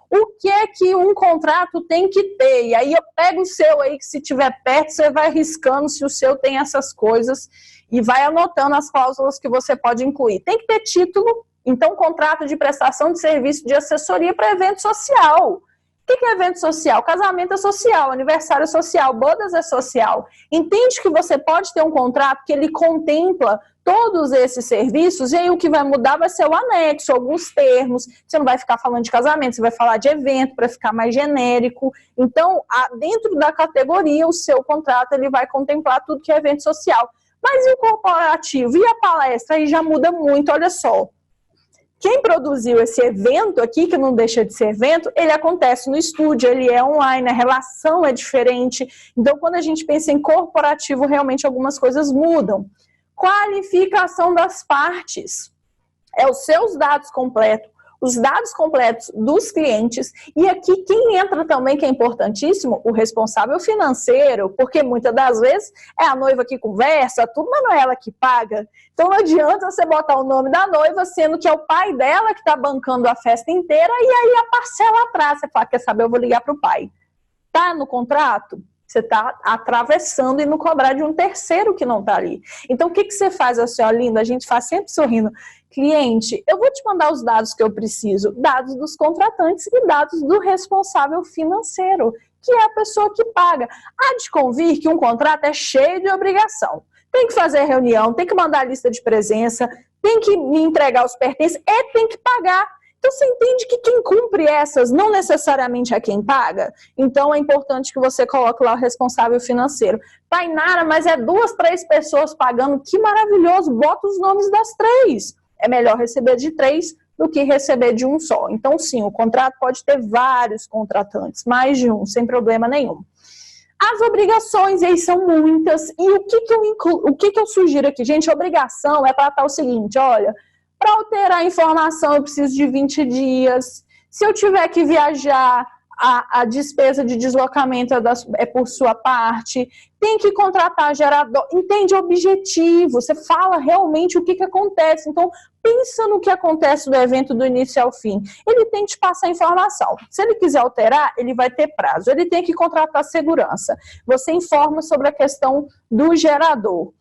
O que é que um contrato tem que ter? E aí eu pego o seu aí, que se tiver perto, você vai riscando se o seu tem essas coisas e vai anotando as cláusulas que você pode incluir. Tem que ter título, então contrato de prestação de serviço de assessoria para evento social. O que é evento social? Casamento é social, aniversário é social, bodas é social. Entende que você pode ter um contrato que ele contempla todos esses serviços, e aí o que vai mudar vai ser o anexo, alguns termos. Você não vai ficar falando de casamento, você vai falar de evento para ficar mais genérico. Então, dentro da categoria, o seu contrato ele vai contemplar tudo que é evento social. Mas e o corporativo? E a palestra? Aí já muda muito, olha só. Quem produziu esse evento aqui, que não deixa de ser evento, ele acontece no estúdio, ele é online, a relação é diferente. Então, quando a gente pensa em corporativo, realmente algumas coisas mudam. Qualificação das partes. É os seus dados completos, os dados completos dos clientes. E aqui quem entra também, que é importantíssimo, o responsável financeiro, porque muitas das vezes é a noiva que conversa, tudo, mas não é ela que paga. Então não adianta você botar o nome da noiva, sendo que é o pai dela que está bancando a festa inteira, e aí a parcela atrás. Você fala, quer saber, eu vou ligar para o pai. Tá no contrato? Você está atravessando e não cobrar de um terceiro que não está ali. Então, o que você faz, assim, ó, lindo? A gente faz sempre sorrindo. Cliente, eu vou te mandar os dados que eu preciso, dados dos contratantes e dados do responsável financeiro, que é a pessoa que paga. Há de convir que um contrato é cheio de obrigação. Tem que fazer reunião, tem que mandar a lista de presença, tem que me entregar os pertences e tem que pagar. Então, você entende que quem cumpre essas não necessariamente é quem paga? Então, é importante que você coloque lá o responsável financeiro. Tainara, mas é 2, 3 pessoas pagando, que maravilhoso, bota os nomes das 3. É melhor receber de 3 do que receber de um só. Então, sim, o contrato pode ter vários contratantes, mais de um, sem problema nenhum. As obrigações, aí são muitas. E o que eu sugiro aqui? Gente, a obrigação é para estar o seguinte, olha... Para alterar a informação, eu preciso de 20 dias. Se eu tiver que viajar, a despesa de deslocamento é por sua parte. Tem que contratar gerador. Entende o objetivo. Você fala realmente o que acontece. Então, pensa no que acontece do evento do início ao fim. Ele tem que te passar a informação. Se ele quiser alterar, ele vai ter prazo. Ele tem que contratar segurança. Você informa sobre a questão do gerador.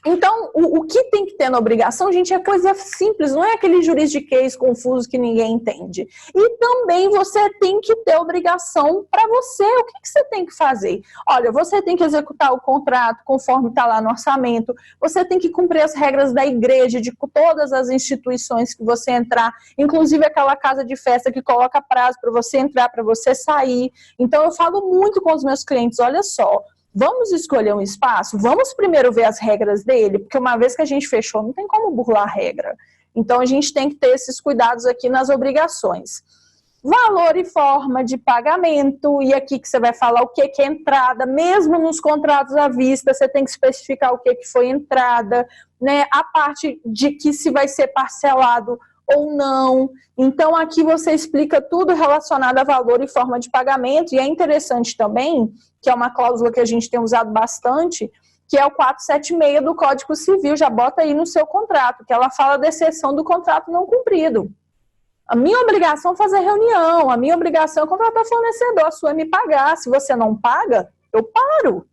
Então, o que tem que ter na obrigação, gente, é coisa simples, não é aquele juridiquês confuso que ninguém entende. E também você tem que ter obrigação para você. O que você tem que fazer? Olha, você tem que executar o contrato conforme está lá no orçamento, você tem que cumprir as regras da igreja, de todas as instituições que você entrar, inclusive aquela casa de festa que coloca prazo para você entrar, para você sair. Então, eu falo muito com os meus clientes, olha só, vamos escolher um espaço? Vamos primeiro ver as regras dele, porque uma vez que a gente fechou, não tem como burlar a regra. Então, a gente tem que ter esses cuidados aqui nas obrigações. Valor e forma de pagamento, e aqui que você vai falar o que é entrada, mesmo nos contratos à vista, você tem que especificar o que foi entrada, né? A parte de que se vai ser parcelado ou não. Então, aqui você explica tudo relacionado a valor e forma de pagamento, e é interessante também, que é uma cláusula que a gente tem usado bastante, que é o 476 do Código Civil, já bota aí no seu contrato, que ela fala da exceção do contrato não cumprido. A minha obrigação é fazer reunião, a minha obrigação é contratar fornecedor, a sua é me pagar. Se você não paga, eu paro.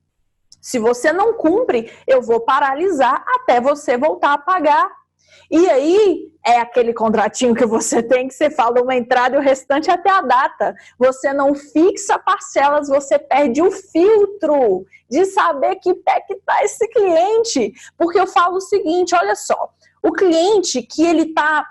Se você não cumpre, eu vou paralisar até você voltar a pagar. E aí, é aquele contratinho que você tem, que você fala uma entrada e o restante até a data. Você não fixa parcelas, você perde o filtro de saber que pé que está esse cliente. Porque eu falo o seguinte, olha só, o cliente que ele está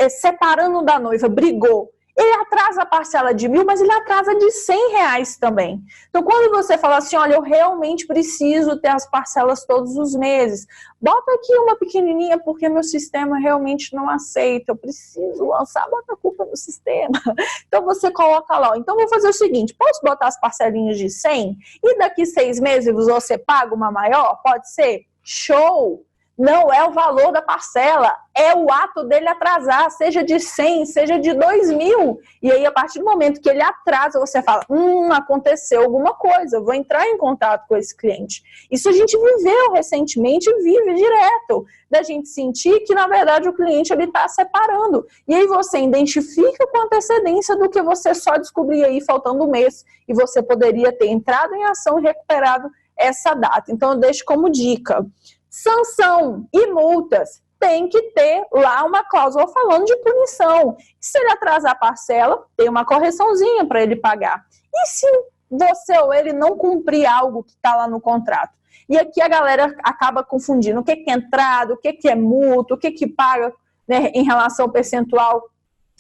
separando da noiva, brigou, Ele atrasa a parcela de 1.000, mas ele atrasa de R$100 também. Então, quando você fala assim, olha, eu realmente preciso ter as parcelas todos os meses, bota aqui uma pequenininha porque meu sistema realmente não aceita, eu preciso lançar, bota a culpa no sistema. Então, você coloca lá, então vou fazer o seguinte, posso botar as parcelinhas de 100 e daqui 6 meses você paga uma maior? Pode ser? Show! Não é o valor da parcela, é o ato dele atrasar, seja de 100, seja de 2.000. E aí, a partir do momento que ele atrasa, você fala, aconteceu alguma coisa, eu vou entrar em contato com esse cliente. Isso a gente viveu recentemente e vive direto, da gente sentir que, na verdade, o cliente está separando. E aí você identifica com antecedência do que você só descobria aí faltando um mês, e você poderia ter entrado em ação e recuperado essa data. Então, eu deixo como dica. Sanção e multas, tem que ter lá uma cláusula falando de punição. Se ele atrasar a parcela, tem uma correçãozinha para ele pagar. E se você ou ele não cumprir algo que está lá no contrato? E aqui a galera acaba confundindo o que é entrada, o que é multa, o que paga, né, em relação ao percentual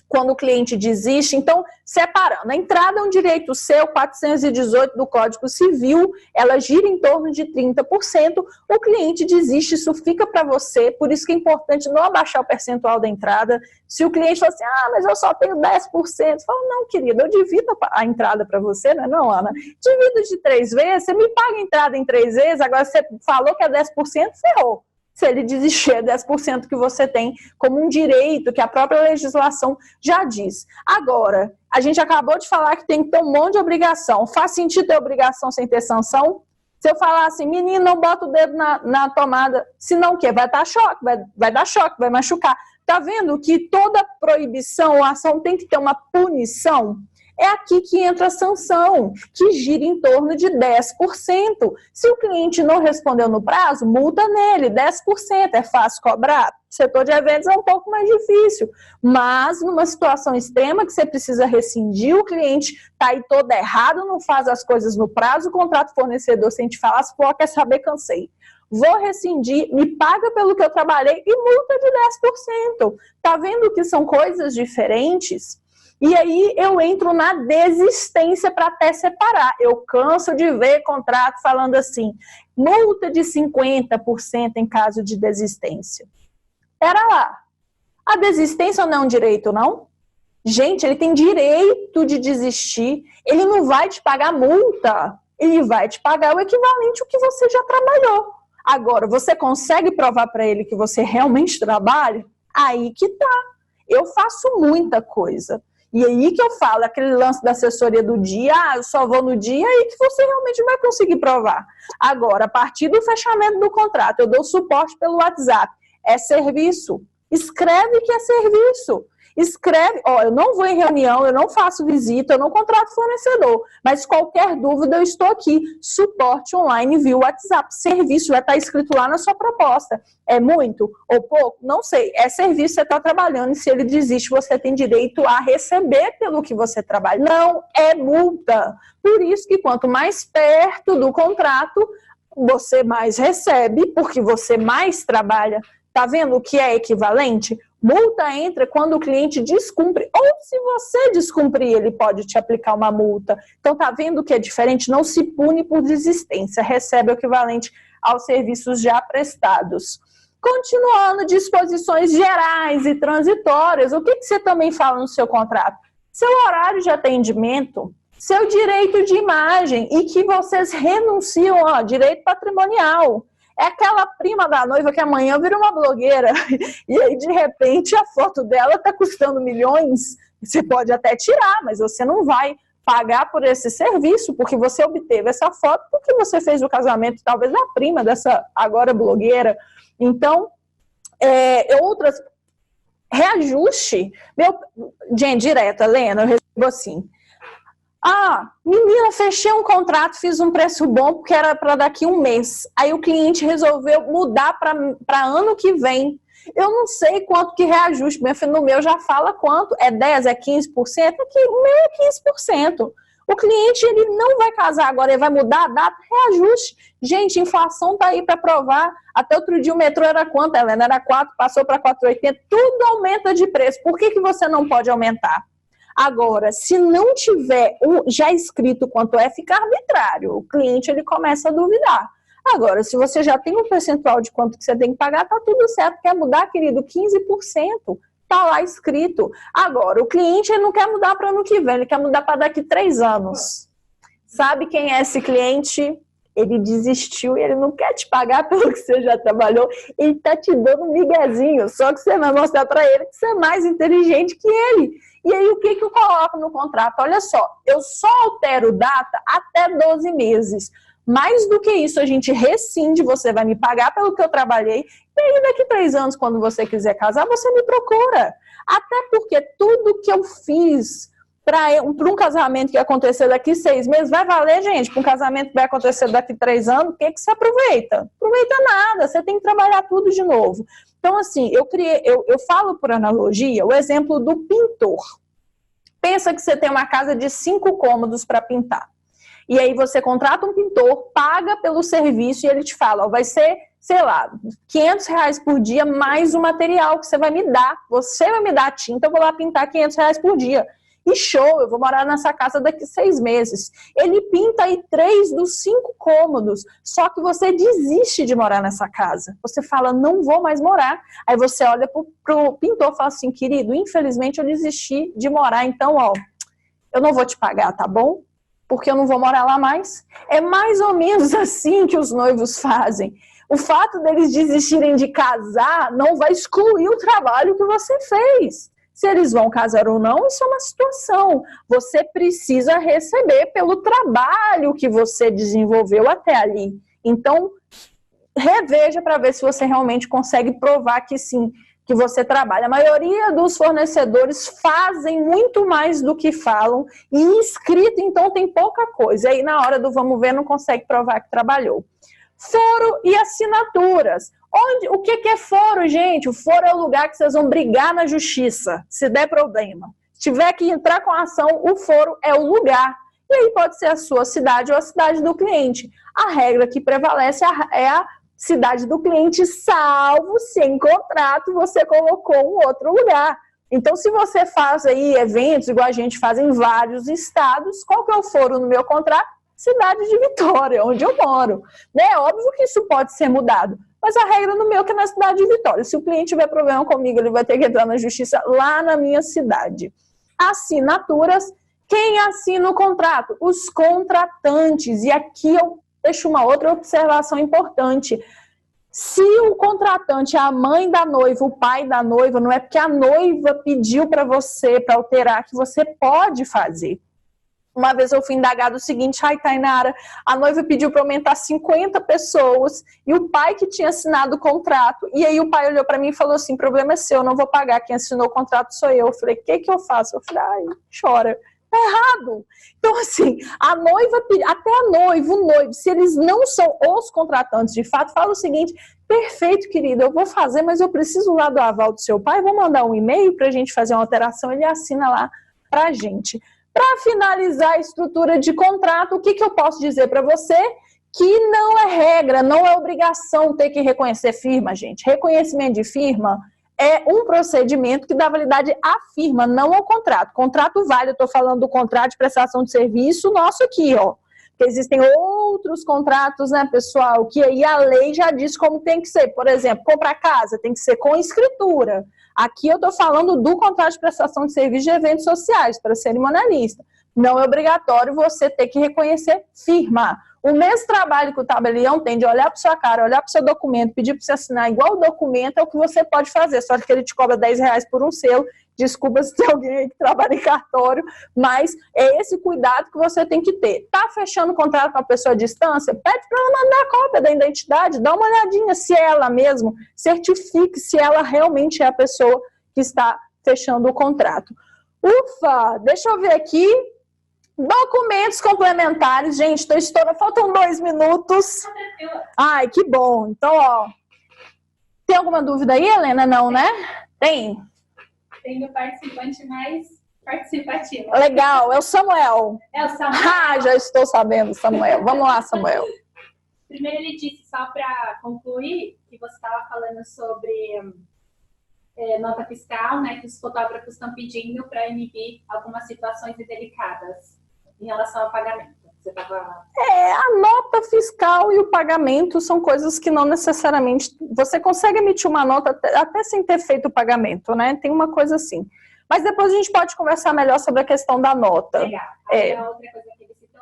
quando o cliente desiste. Então, separando, a entrada é um direito seu, 418 do Código Civil, ela gira em torno de 30%, o cliente desiste, isso fica para você, por isso que é importante não abaixar o percentual da entrada. Se o cliente fala assim, mas eu só tenho 10%, você fala, não, querido, eu divido a entrada para você, não, Ana? Divido de 3 vezes, você me paga a entrada em 3 vezes, agora você falou que é 10%, ferrou. Se ele desistir, é 10% que você tem como um direito, que a própria legislação já diz. Agora, a gente acabou de falar que tem que ter um monte de obrigação. Faz sentido ter obrigação sem ter sanção? Se eu falar assim, menino, não bota o dedo na tomada, senão o quê? Vai dar choque, vai dar choque, vai machucar. Tá vendo que toda proibição ou ação tem que ter uma punição? É aqui que entra a sanção, que gira em torno de 10%. Se o cliente não respondeu no prazo, multa nele, 10%. É fácil cobrar? O setor de eventos é um pouco mais difícil. Mas, numa situação extrema que você precisa rescindir, o cliente está aí todo errado, não faz as coisas no prazo, o contrato fornecedor, se a gente falasse, pô, quer saber, cansei. Vou rescindir, me paga pelo que eu trabalhei e multa de 10%. Tá vendo que são coisas diferentes? E aí eu entro na desistência para até separar. Eu canso de ver contrato falando assim, multa de 50% em caso de desistência. Pera lá, a desistência não é um direito, não? Gente, ele tem direito de desistir, ele não vai te pagar multa, ele vai te pagar o equivalente ao que você já trabalhou. Agora, você consegue provar para ele que você realmente trabalha? Aí que tá. Eu faço muita coisa. E aí que eu falo, aquele lance da assessoria do dia, eu só vou no dia aí que você realmente vai conseguir provar. Agora, a partir do fechamento do contrato, eu dou suporte pelo WhatsApp. É serviço. Escreve que é serviço. Escreve, eu não vou em reunião, eu não faço visita, eu não contrato fornecedor, mas qualquer dúvida eu estou aqui. Suporte online via WhatsApp. Serviço vai estar escrito lá na sua proposta. É muito ou pouco? Não sei. É serviço, você está trabalhando e se ele desiste, você tem direito a receber pelo que você trabalha. Não é multa. Por isso que quanto mais perto do contrato, você mais recebe, porque você mais trabalha. Tá vendo o que é equivalente? Multa entra quando o cliente descumpre, ou se você descumprir, ele pode te aplicar uma multa. Então, tá vendo que é diferente? Não se pune por desistência, recebe o equivalente aos serviços já prestados. Continuando, disposições gerais e transitórias, o que você também fala no seu contrato? Seu horário de atendimento, seu direito de imagem e que vocês renunciam, direito patrimonial. É aquela prima da noiva que amanhã vira uma blogueira e aí, de repente, a foto dela está custando milhões. Você pode até tirar, mas você não vai pagar por esse serviço porque você obteve essa foto porque você fez o casamento, talvez, da prima dessa agora blogueira. Então, outras... Reajuste. Gente, direta, Lena, eu recebo assim... menina, fechei um contrato, fiz um preço bom porque era para daqui um mês. Aí o cliente resolveu mudar para ano que vem. Eu não sei quanto que reajuste. No meu já fala quanto. É 10%, é 15%? Aqui, o meu é 15%. O cliente, ele não vai casar agora, ele vai mudar a data, reajuste. Gente, inflação tá aí para provar. Até outro dia o metrô era quanto, Helena? Era 4, passou para 4,80. Tudo aumenta de preço. Por que você não pode aumentar? Agora, se não tiver já escrito quanto é, fica arbitrário. O cliente ele começa a duvidar. Agora, se você já tem um percentual de quanto que você tem que pagar, tá tudo certo. Quer mudar, querido? 15%. Tá lá escrito. Agora, o cliente ele não quer mudar para ano que vem, ele quer mudar para daqui 3 anos. Sabe quem é esse cliente? Ele desistiu e ele não quer te pagar pelo que você já trabalhou. Ele tá te dando um miguezinho, só que você vai mostrar para ele que você é mais inteligente que ele. E aí, o que eu coloco no contrato? Olha só, eu só altero data até 12 meses. Mais do que isso, a gente rescinde, você vai me pagar pelo que eu trabalhei, e aí daqui 3 anos, quando você quiser casar, você me procura. Até porque tudo que eu fiz para um casamento que ia acontecer daqui 6 meses, vai valer, gente, para um casamento que vai acontecer daqui 3 anos, o que você aproveita? Aproveita nada, você tem que trabalhar tudo de novo. Então, assim, eu falo por analogia o exemplo do pintor. Pensa que você tem uma casa de 5 cômodos para pintar. E aí você contrata um pintor, paga pelo serviço e ele te fala, ó, vai ser, sei lá, R$500 por dia mais o material que você vai me dar. Você vai me dar a tinta, eu vou lá pintar R$500 por dia. E show, eu vou morar nessa casa daqui 6 meses. Ele pinta aí 3 dos 5 cômodos, só que você desiste de morar nessa casa. Você fala, não vou mais morar. Aí você olha pro pintor e fala assim, querido, infelizmente eu desisti de morar, então, ó, eu não vou te pagar, tá bom? Porque eu não vou morar lá mais. É mais ou menos assim que os noivos fazem. O fato deles desistirem de casar não vai excluir o trabalho que você fez. Se eles vão casar ou não, isso é uma situação. Você precisa receber pelo trabalho que você desenvolveu até ali. Então, reveja para ver se você realmente consegue provar que sim, que você trabalha. A maioria dos fornecedores fazem muito mais do que falam e escrito, então, tem pouca coisa. Aí, na hora do vamos ver, não consegue provar que trabalhou. Foro e assinaturas. O que é foro, gente? O foro é o lugar que vocês vão brigar na justiça, se der problema. Se tiver que entrar com a ação, o foro é o lugar. E aí pode ser a sua cidade ou a cidade do cliente. A regra que prevalece é a cidade do cliente, salvo se em contrato você colocou um outro lugar. Então, se você faz aí eventos, igual a gente faz em vários estados, qual que é o foro no meu contrato? Cidade de Vitória, onde eu moro. Né? Óbvio que isso pode ser mudado, mas a regra no meu é que é na cidade de Vitória. Se o cliente tiver problema comigo, ele vai ter que entrar na justiça lá na minha cidade. Assinaturas, quem assina o contrato? Os contratantes. E aqui eu deixo uma outra observação importante. Se o contratante é a mãe da noiva, o pai da noiva, não é porque a noiva pediu para você, para alterar, que você pode fazer. Uma vez eu fui indagar do seguinte, ai, Tainara, a noiva pediu para aumentar 50 pessoas e o pai que tinha assinado o contrato, e aí o pai olhou para mim e falou assim, problema é seu, eu não vou pagar, quem assinou o contrato sou eu. Eu falei, o que eu faço? Eu falei, ai, chora. Tá errado. Então, assim, a noiva, até a noiva, o noivo, se eles não são os contratantes de fato, fala o seguinte, perfeito, querido, eu vou fazer, mas eu preciso lá do aval do seu pai, vou mandar um e-mail pra gente fazer uma alteração, ele assina lá pra gente. Para finalizar a estrutura de contrato, o que eu posso dizer para você? Que não é regra, não é obrigação ter que reconhecer firma, gente. Reconhecimento de firma é um procedimento que dá validade à firma, não ao contrato. Contrato vale, eu estou falando do contrato de prestação de serviço nosso aqui, ó. Porque existem outros contratos, né, pessoal, que aí a lei já diz como tem que ser. Por exemplo, comprar casa tem que ser com escritura. Aqui eu estou falando do contrato de prestação de serviço de eventos sociais, para cerimonialista. Não é obrigatório você ter que reconhecer firma. O mesmo trabalho que o tabelião tem de olhar para sua cara, olhar para o seu documento, pedir para você assinar igual o documento, é o que você pode fazer. Só que ele te cobra R$10 por um selo. Desculpa se tem alguém aí que trabalha em cartório, mas é esse cuidado que você tem que ter. Tá fechando o contrato com a pessoa à distância? Pede para ela mandar a cópia da identidade, dá uma olhadinha se é ela mesmo, certifique se ela realmente é a pessoa que está fechando o contrato. Ufa, deixa eu ver aqui. Documentos complementares, gente, estou estourando, faltam 2 minutos. Ai, que bom. Então, ó, tem alguma dúvida aí, Helena? Não, né? Tem? Tem o participante mais participativo. Legal, é o Samuel. É o Samuel. Ah, já estou sabendo, Samuel. Vamos lá, Samuel. Primeiro ele disse, só para concluir, que você estava falando sobre nota fiscal, né, que os fotógrafos estão pedindo para inibir algumas situações delicadas em relação ao pagamento. Você tava... A nota fiscal e o pagamento são coisas que não necessariamente... Você consegue emitir uma nota até sem ter feito o pagamento, né? Tem uma coisa assim. Mas depois a gente pode conversar melhor sobre a questão da nota. Legal. Aí a outra coisa que ele citou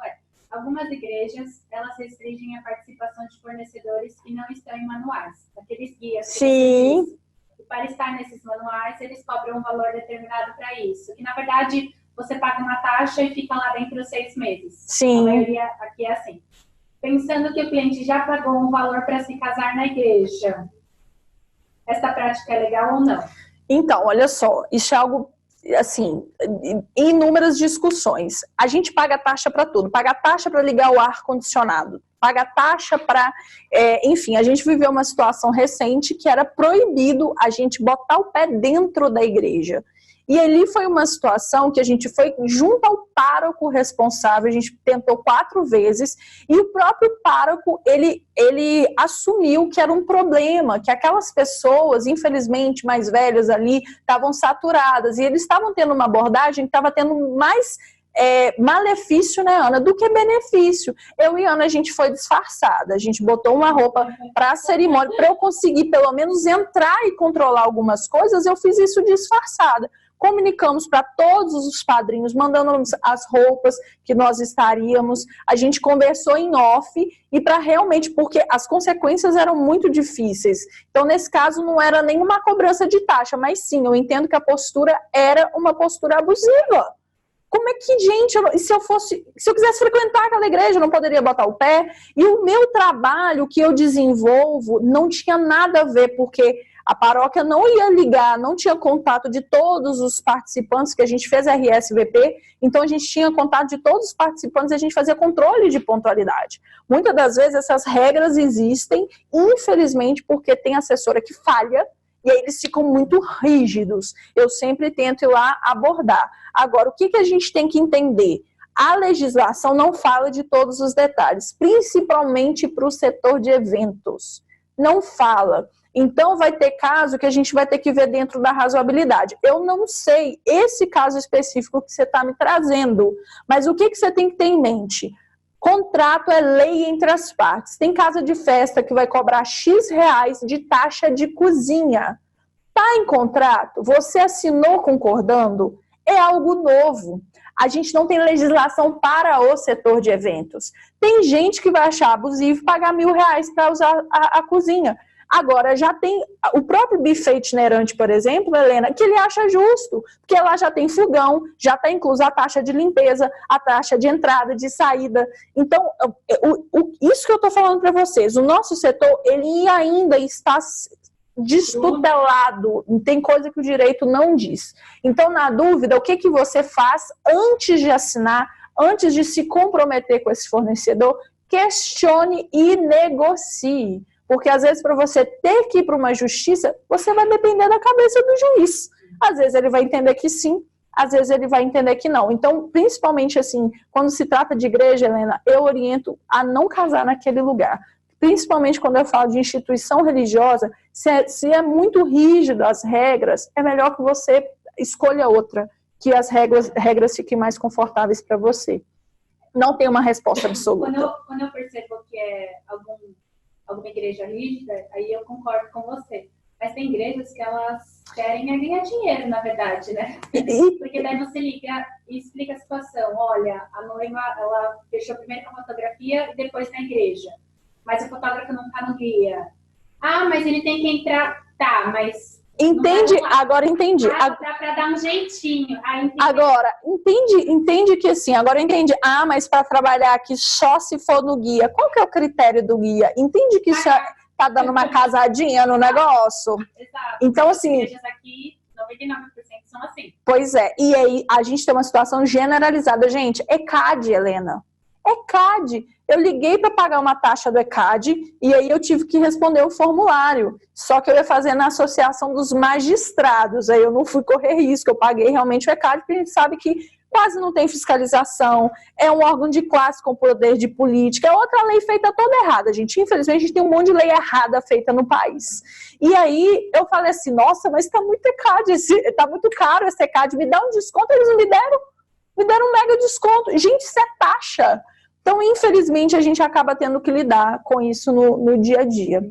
algumas igrejas, elas restringem a participação de fornecedores que não estão em manuais. Aqueles guias. Sim. E para estar nesses manuais, eles cobram um valor determinado para isso. E, na verdade, você paga uma taxa e fica lá dentro de 6 meses. Sim. A maioria aqui é assim. Pensando que o cliente já pagou um valor para se casar na igreja, essa prática é legal ou não? Então, olha só, isso é algo, assim, inúmeras discussões. A gente paga taxa para tudo, paga taxa para ligar o ar-condicionado, paga taxa para... enfim, a gente viveu uma situação recente que era proibido a gente botar o pé dentro da igreja. E ali foi uma situação que a gente foi junto ao pároco responsável, a gente tentou 4 vezes, e o próprio pároco, ele assumiu que era um problema, que aquelas pessoas, infelizmente, mais velhas ali, estavam saturadas, e eles estavam tendo uma abordagem que estava tendo mais malefício, né, Ana, do que benefício. Eu e Ana, a gente foi disfarçada, a gente botou uma roupa para a cerimônia, para eu conseguir pelo menos entrar e controlar algumas coisas, eu fiz isso disfarçada. Comunicamos para todos os padrinhos, mandando as roupas que nós estaríamos, a gente conversou em off, e para realmente, porque as consequências eram muito difíceis. Então, nesse caso, não era nenhuma cobrança de taxa, mas sim, eu entendo que a postura era uma postura abusiva. Como é que, gente, se eu quisesse frequentar aquela igreja, eu não poderia botar o pé? E o meu trabalho que eu desenvolvo não tinha nada a ver, porque a paróquia não ia ligar, não tinha contato de todos os participantes, que a gente fez RSVP, então a gente tinha contato de todos os participantes e a gente fazia controle de pontualidade. Muitas das vezes essas regras existem, infelizmente, porque tem assessora que falha, e aí eles ficam muito rígidos. Eu sempre tento ir lá abordar. Agora, o que a gente tem que entender? A legislação não fala de todos os detalhes, principalmente para o setor de eventos. Não fala. Então, vai ter caso que a gente vai ter que ver dentro da razoabilidade. Eu não sei esse caso específico que você está me trazendo, mas o que você tem que ter em mente? Contrato é lei entre as partes. Tem casa de festa que vai cobrar X reais de taxa de cozinha. Está em contrato? Você assinou concordando? É algo novo. A gente não tem legislação para o setor de eventos. Tem gente que vai achar abusivo pagar R$1.000 para usar a cozinha. Agora, já tem o próprio buffet itinerante, por exemplo, Helena, que ele acha justo, porque lá já tem fogão, já está inclusa a taxa de limpeza, a taxa de entrada, de saída. Então, isso que eu estou falando para vocês, o nosso setor, ele ainda está destutelado, tem coisa que o direito não diz. Então, na dúvida, o que você faz antes de assinar, antes de se comprometer com esse fornecedor? Questione e negocie. Porque, às vezes, para você ter que ir para uma justiça, você vai depender da cabeça do juiz. Às vezes ele vai entender que sim, às vezes ele vai entender que não. Então, principalmente assim, quando se trata de igreja, Helena, eu oriento a não casar naquele lugar. Principalmente quando eu falo de instituição religiosa, se é muito rígido as regras, é melhor que você escolha outra, que as regras fiquem mais confortáveis para você. Não tem uma resposta absoluta. Quando eu percebo que é alguma igreja rígida, aí eu concordo com você. Mas tem igrejas que elas querem ganhar dinheiro, na verdade, né? Porque daí você liga e explica a situação. Olha, a noiva, ela fechou primeiro com a fotografia e depois na igreja. Mas o fotógrafo não tá no guia. Ah, mas ele tem que entrar... Tá, mas... Entende? Agora entendi. Para dar um jeitinho. Agora, entende que assim, agora entendi. Ah, mas para trabalhar aqui só se for no guia. Qual que é o critério do guia? Entende que isso tá dando uma casadinha no negócio? Exato. Então, assim... As igrejas aqui, 99% são assim. Pois é. E aí, a gente tem uma situação generalizada. Gente, ECAD, Helena. ECAD. Eu liguei para pagar uma taxa do ECAD e aí eu tive que responder o formulário. Só que eu ia fazer na associação dos magistrados. Aí eu não fui correr risco, eu paguei realmente o ECAD, porque a gente sabe que quase não tem fiscalização, é um órgão de classe com poder de política, é outra lei feita toda errada, gente. Infelizmente, a gente tem um monte de lei errada feita no país. E aí, eu falei assim, nossa, mas tá muito ECAD, tá muito caro esse ECAD, me dá um desconto, eles não me deram um mega desconto. Gente, isso é taxa. Então, infelizmente, a gente acaba tendo que lidar com isso no dia a dia.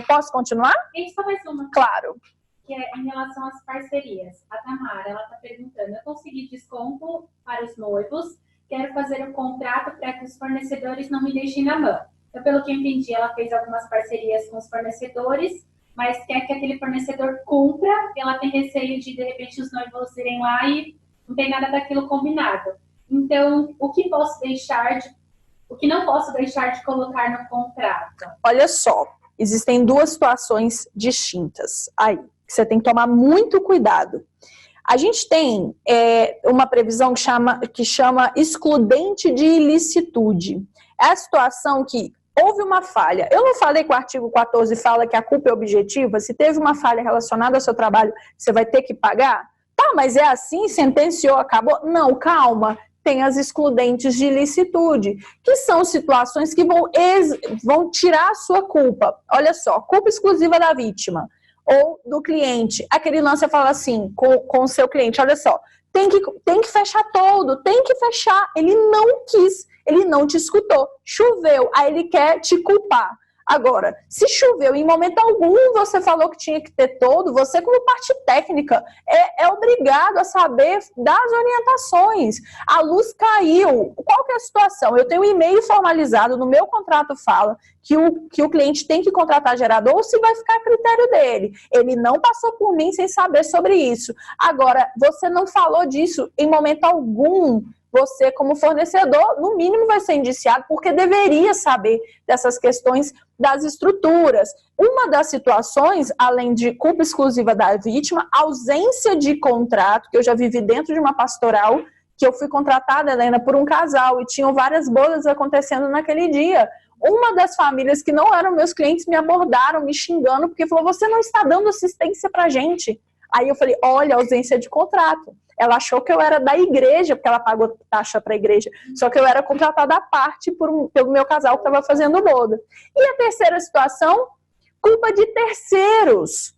Posso continuar? Tem só mais uma. Claro. Que é em relação às parcerias. A Tamara, ela está perguntando, eu consegui desconto para os noivos, quero fazer um contrato para que os fornecedores não me deixem na mão. Então, pelo que eu entendi, ela fez algumas parcerias com os fornecedores, mas quer que aquele fornecedor cumpra, e ela tem receio de repente, os noivos irem lá e não tem nada daquilo combinado. Então, o que não posso deixar de colocar no contrato? Olha só, existem duas situações distintas aí. Você tem que tomar muito cuidado. A gente tem uma previsão que chama excludente de ilicitude. É a situação que houve uma falha. Eu não falei que o artigo 14 fala que a culpa é objetiva? Se teve uma falha relacionada ao seu trabalho, você vai ter que pagar? Tá, mas é assim, sentenciou, acabou? Não, calma. Tem as excludentes de ilicitude, que são situações que vão tirar a sua culpa. Olha só, culpa exclusiva da vítima ou do cliente. Aquele lance você fala assim com o seu cliente, olha só, tem que fechar todo, tem que fechar. Ele não quis, ele não te escutou. Choveu, aí ele quer te culpar. Agora, se choveu, em momento algum você falou que tinha que ter todo, você como parte técnica é obrigado a saber das orientações. A luz caiu, qual que é a situação? Eu tenho um e-mail formalizado, no meu contrato fala que o cliente tem que contratar gerador, ou se vai ficar a critério dele. Ele não passou por mim sem saber sobre isso. Agora, você não falou disso em momento algum. Você, como fornecedor, no mínimo vai ser indiciado, porque deveria saber dessas questões das estruturas. Uma das situações, além de culpa exclusiva da vítima, ausência de contrato, que eu já vivi dentro de uma pastoral, que eu fui contratada, Helena, por um casal, e tinham várias bodas acontecendo naquele dia. Uma das famílias que não eram meus clientes me abordaram, me xingando, porque falou, você não está dando assistência pra gente. Aí eu falei, olha, ausência de contrato. Ela achou que eu era da igreja, porque ela pagou taxa para a igreja. Só que eu era contratada à parte pelo meu casal que estava fazendo boda. E a terceira situação, culpa de terceiros.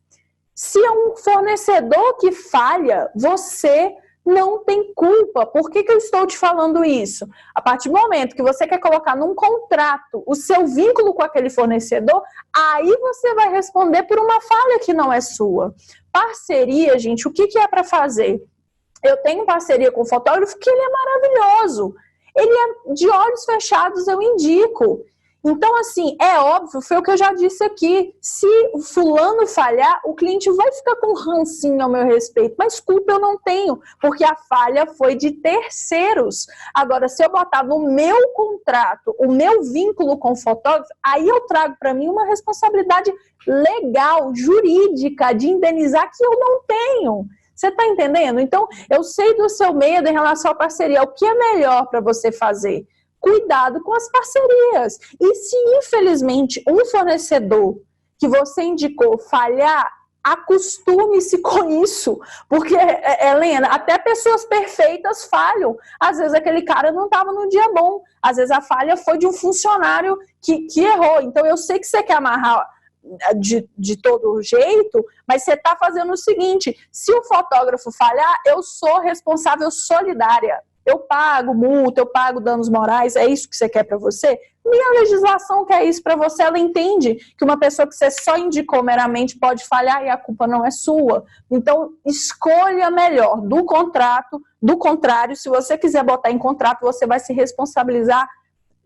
Se é um fornecedor que falha, você não tem culpa. Por que eu estou te falando isso? A partir do momento que você quer colocar num contrato o seu vínculo com aquele fornecedor, aí você vai responder por uma falha que não é sua. Parceria, gente, o que é para fazer? Eu tenho parceria com o fotógrafo que ele é maravilhoso. Ele é de olhos fechados, eu indico. Então, assim, é óbvio, foi o que eu já disse aqui. Se o fulano falhar, o cliente vai ficar com rancinho ao meu respeito. Mas culpa eu não tenho, porque a falha foi de terceiros. Agora, se eu botar no meu contrato o meu vínculo com o fotógrafo, aí eu trago para mim uma responsabilidade legal, jurídica, de indenizar que eu não tenho. Você está entendendo? Então, eu sei do seu medo em relação à parceria. O que é melhor para você fazer? Cuidado com as parcerias. E se, infelizmente, um fornecedor que você indicou falhar, acostume-se com isso. Porque, Helena, até pessoas perfeitas falham. Às vezes aquele cara não estava no dia bom. Às vezes a falha foi de um funcionário que errou. Então, eu sei que você quer amarrar de todo jeito, mas você está fazendo o seguinte, se o fotógrafo falhar, eu sou responsável solidária. Eu pago multa, eu pago danos morais, é isso que você quer para você? Minha legislação quer isso para você, ela entende que uma pessoa que você só indicou meramente pode falhar e a culpa não é sua. Então, escolha melhor do contrato, do contrário, se você quiser botar em contrato, você vai se responsabilizar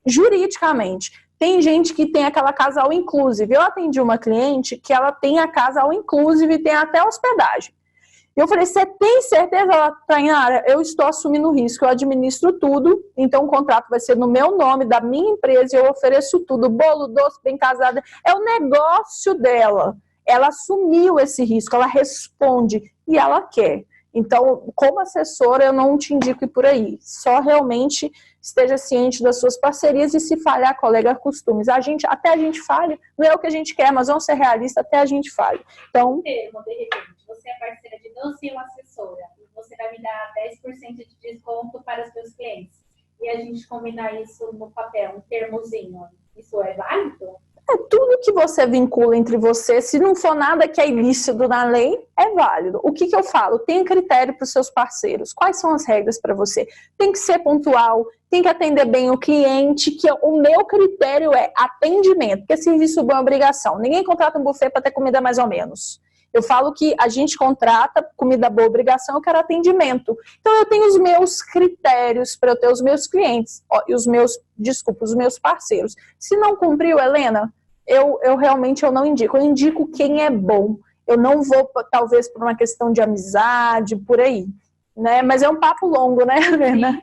juridicamente. Tem gente que tem aquela casa all inclusive. Eu atendi uma cliente que ela tem a casa all inclusive e tem até hospedagem. Eu falei, você tem certeza? Ela, Tainara, eu estou assumindo o risco, eu administro tudo, então o contrato vai ser no meu nome, da minha empresa, eu ofereço tudo, bolo, doce, bem casada, é o negócio dela. Ela assumiu esse risco, ela responde e ela quer. Então, como assessora, eu não te indico ir por aí. Só realmente esteja ciente das suas parcerias e se falhar, colega, costumes. Até a gente falha, não é o que a gente quer, mas vamos ser realistas, até a gente falha. Então, de repente, você é parceira de dança e eu assessora. E você vai me dar 10% de desconto para os seus clientes. E a gente combinar isso no papel, um termozinho. Isso é válido? É tudo que você vincula entre você, se não for nada que é ilícito na lei, é válido. O que eu falo? Tem critério para os seus parceiros. Quais são as regras para você? Tem que ser pontual, tem que atender bem o cliente, que o meu critério é atendimento, porque serviço bom é obrigação. Ninguém contrata um buffet para ter comida mais ou menos. Eu falo que a gente contrata comida boa, obrigação, eu quero atendimento. Então eu tenho os meus critérios para eu ter os meus clientes, e os meus parceiros. Se não cumpriu, Helena, eu realmente não indico. Eu indico quem é bom. Eu não vou, talvez, por uma questão de amizade, por aí. Né? Mas é um papo longo, né, Helena?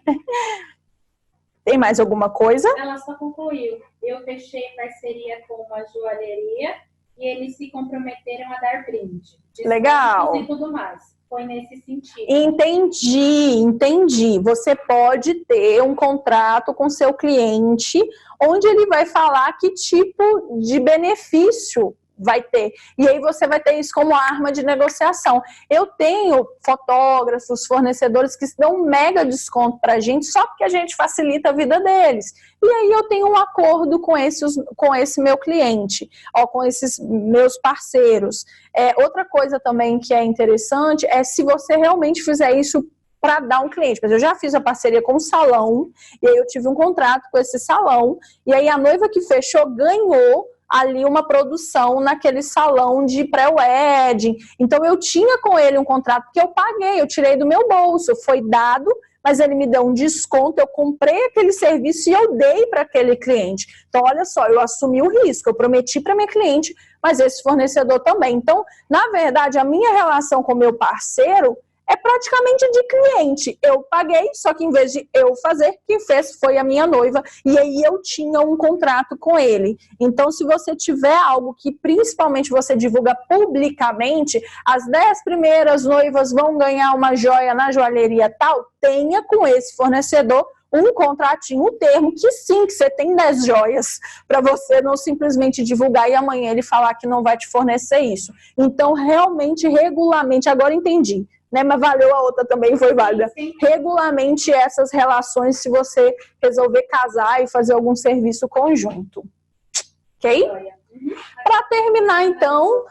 Tem mais alguma coisa? Ela só concluiu. Eu fechei parceria com uma joalheria e eles se comprometeram a dar brinde. Legal. E tudo mais. Foi nesse sentido. Entendi. Você pode ter um contrato com seu cliente onde ele vai falar que tipo de benefício vai ter. E aí você vai ter isso como arma de negociação. Eu tenho fotógrafos, fornecedores que dão um mega desconto pra gente só porque a gente facilita a vida deles. E aí eu tenho um acordo com esse meu cliente, com esses meus parceiros. Outra coisa também que é interessante é se você realmente fizer isso para dar um cliente. Mas eu já fiz a parceria com um salão, e aí eu tive um contrato com esse salão, e aí a noiva que fechou ganhou ali uma produção naquele salão de pré-wedding. Então eu tinha com ele um contrato que eu paguei, eu tirei do meu bolso, foi dado, mas ele me deu um desconto, eu comprei aquele serviço e eu dei para aquele cliente. Então olha só, eu assumi o risco, eu prometi para minha cliente, mas esse fornecedor também. Então, na verdade, a minha relação com o meu parceiro é praticamente de cliente. Eu paguei, só que em vez de eu fazer, quem fez foi a minha noiva. E aí eu tinha um contrato com ele. Então, se você tiver algo que principalmente você divulga publicamente, as 10 primeiras noivas vão ganhar uma joia na joalheria tal, tenha com esse fornecedor um contratinho, um termo, que sim, que você tem 10 joias, para você não simplesmente divulgar e amanhã ele falar que não vai te fornecer isso. Então, realmente, regularmente, agora entendi. Né, mas valeu, a outra também foi válida. Regulamente essas relações, se você resolver casar e fazer algum serviço conjunto. Ok? Para terminar, então,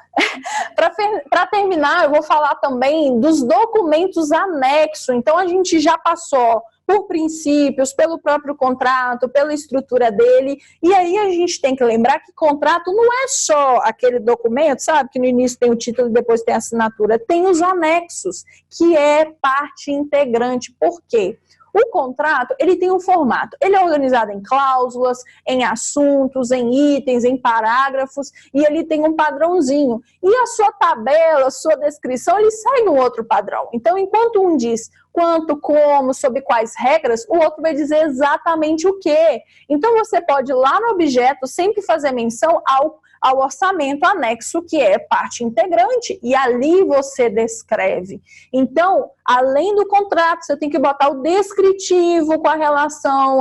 para terminar, eu vou falar também dos documentos anexos. Então, a gente já passou por princípios, pelo próprio contrato, pela estrutura dele. E aí a gente tem que lembrar que contrato não é só aquele documento, sabe? Que no início tem o título e depois tem a assinatura. Tem os anexos, que é parte integrante. Por quê? O contrato, ele tem um formato. Ele é organizado em cláusulas, em assuntos, em itens, em parágrafos, e ele tem um padrãozinho. E a sua tabela, a sua descrição, ele segue um outro padrão. Então, enquanto um diz quanto, como, sob quais regras, o outro vai dizer exatamente o quê. Então, você pode, lá no objeto, sempre fazer menção ao orçamento anexo, que é parte integrante, e ali você descreve. Então, além do contrato, você tem que botar o descritivo com a relação,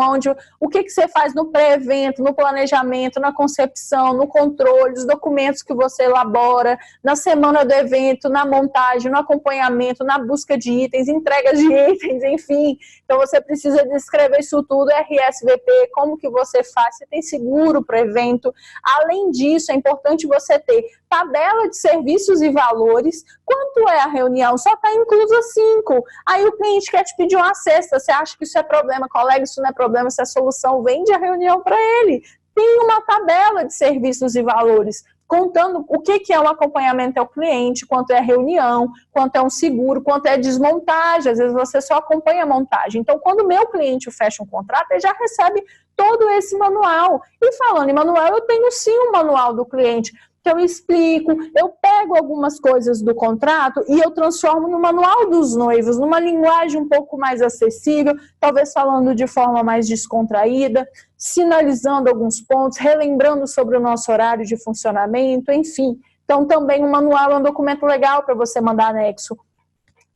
o que você faz no pré-evento, no planejamento, na concepção, no controle, os documentos que você elabora, na semana do evento, na montagem, no acompanhamento, na busca de itens, entregas de itens, enfim. Então, você precisa descrever isso tudo, RSVP, como que você faz, você tem seguro para o evento. Além disso, é importante você ter tabela de serviços e valores. Quanto é a reunião? Só está incluso 5. Aí o cliente quer te pedir uma cesta. Você acha que isso é problema? Colega, isso não é problema. Se a solução vende a reunião para ele. Tem uma tabela de serviços e valores, contando o que é um acompanhamento ao cliente, quanto é a reunião, quanto é um seguro, quanto é a desmontagem. Às vezes você só acompanha a montagem. Então, quando o meu cliente fecha um contrato, ele já recebe todo esse manual. E falando em manual, eu tenho sim um manual do cliente, que eu explico, eu pego algumas coisas do contrato e eu transformo no manual dos noivos, numa linguagem um pouco mais acessível, talvez falando de forma mais descontraída, sinalizando alguns pontos, relembrando sobre o nosso horário de funcionamento, enfim. Então, também o manual é um documento legal para você mandar anexo.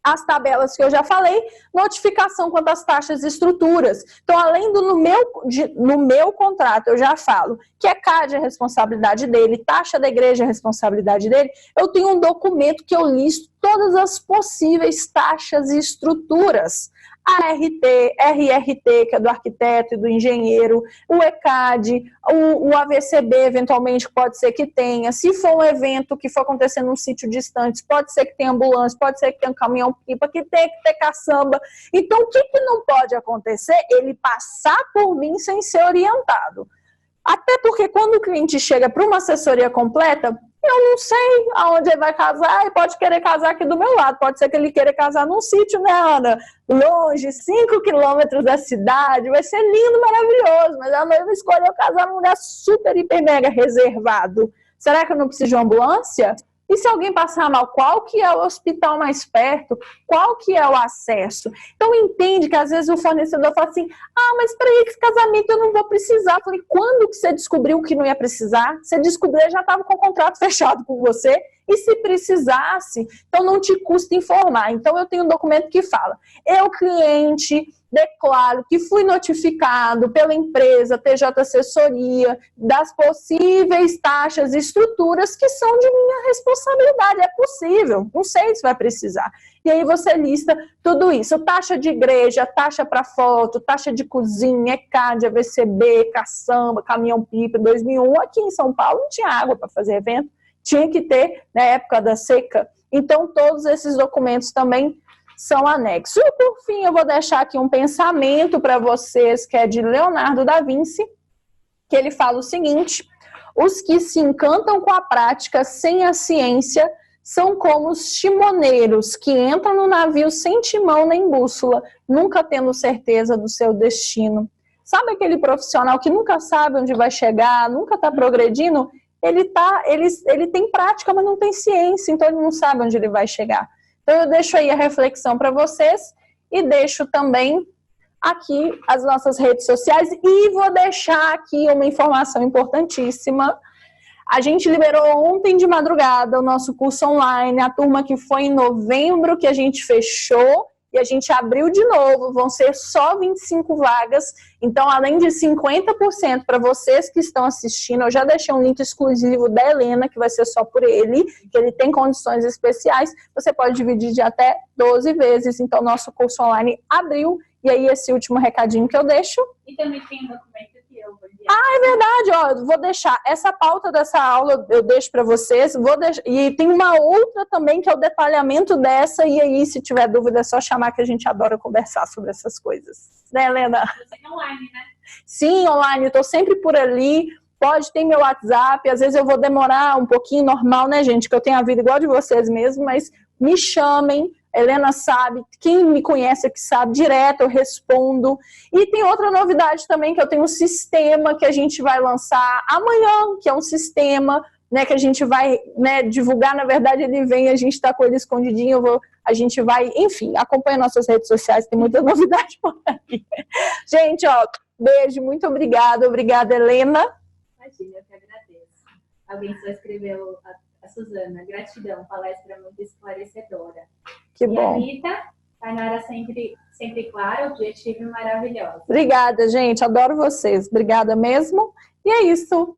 As tabelas que eu já falei, notificação quanto às taxas e estruturas. Então, além do no meu contrato, eu já falo que a CAD é responsabilidade dele, taxa da igreja é responsabilidade dele, eu tenho um documento que eu listo todas as possíveis taxas e estruturas. A RT, RRT, que é do arquiteto e do engenheiro, o ECAD, o AVCB, eventualmente, pode ser que tenha. Se for um evento que for acontecer num sítio distante, pode ser que tenha ambulância, pode ser que tenha um caminhão-pipa, que tenha que ter caçamba. Então, o que não pode acontecer? Ele passar por mim sem ser orientado. Até porque quando o cliente chega para uma assessoria completa, eu não sei aonde ele vai casar e pode querer casar aqui do meu lado. Pode ser que ele queira casar num sítio, né, Ana? Longe, 5 quilômetros da cidade. Vai ser lindo, maravilhoso. Mas a noiva escolheu casar num lugar super, hiper, mega reservado. Será que eu não preciso de uma ambulância? E se alguém passar mal, qual que é o hospital mais perto? Qual que é o acesso? Então, entende que às vezes o fornecedor fala assim, mas para esse casamento eu não vou precisar. Eu falei, quando que você descobriu que não ia precisar? Você descobriu, já estava com o contrato fechado com você. E se precisasse, então não te custa informar. Então, eu tenho um documento que fala, eu, cliente, declaro que fui notificado pela empresa TJ Assessoria das possíveis taxas e estruturas que são de minha responsabilidade. É possível, não sei se vai precisar. E aí você lista tudo isso. Taxa de igreja, taxa para foto, taxa de cozinha, ECAD, AVCB, caçamba, caminhão-pipa. 2001, aqui em São Paulo, não tinha água para fazer evento. Tinha que ter na época da seca. Então, todos esses documentos também são anexos. E, por fim, eu vou deixar aqui um pensamento para vocês, que é de Leonardo da Vinci, que ele fala o seguinte, os que se encantam com a prática sem a ciência são como os timoneiros que entram no navio sem timão nem bússola, nunca tendo certeza do seu destino. Sabe aquele profissional que nunca sabe onde vai chegar, nunca está progredindo? Ele tem prática, mas não tem ciência, então ele não sabe onde ele vai chegar. Então eu deixo aí a reflexão para vocês e deixo também aqui as nossas redes sociais e vou deixar aqui uma informação importantíssima. A gente liberou ontem de madrugada o nosso curso online, a turma que foi em novembro que a gente fechou, e a gente abriu de novo, vão ser só 25 vagas, então além de 50% para vocês que estão assistindo, eu já deixei um link exclusivo da Helena, que vai ser só por ele, que ele tem condições especiais, você pode dividir de até 12 vezes, então nosso curso online abriu, e aí esse último recadinho que eu deixo. E também tem um documento que eu vou enviar. É verdade, vou deixar essa pauta dessa aula, eu deixo para vocês, e tem uma outra também que é o detalhamento dessa, e aí se tiver dúvida é só chamar que a gente adora conversar sobre essas coisas. Né, Helena? Você é online, né? Sim, online, eu tô sempre por ali, pode ter meu WhatsApp, às vezes eu vou demorar um pouquinho, normal, né, gente, que eu tenho a vida igual de vocês mesmo, mas me chamem, Helena sabe, quem me conhece aqui sabe, direto eu respondo. E tem outra novidade também, que eu tenho um sistema que a gente vai lançar amanhã, que é um sistema, né, que a gente vai, né, divulgar, na verdade ele vem, a gente está com ele escondidinho, a gente vai, enfim, acompanha nossas redes sociais, tem muita novidade por aí. Gente, beijo, muito obrigada, Helena. Imagina, eu que agradeço. Alguém só escreveu... A Suzana, gratidão, palestra muito esclarecedora. Que bom. E a Rita, Tainara sempre clara, objetiva e maravilhosa. Obrigada, gente, adoro vocês. Obrigada mesmo. E é isso.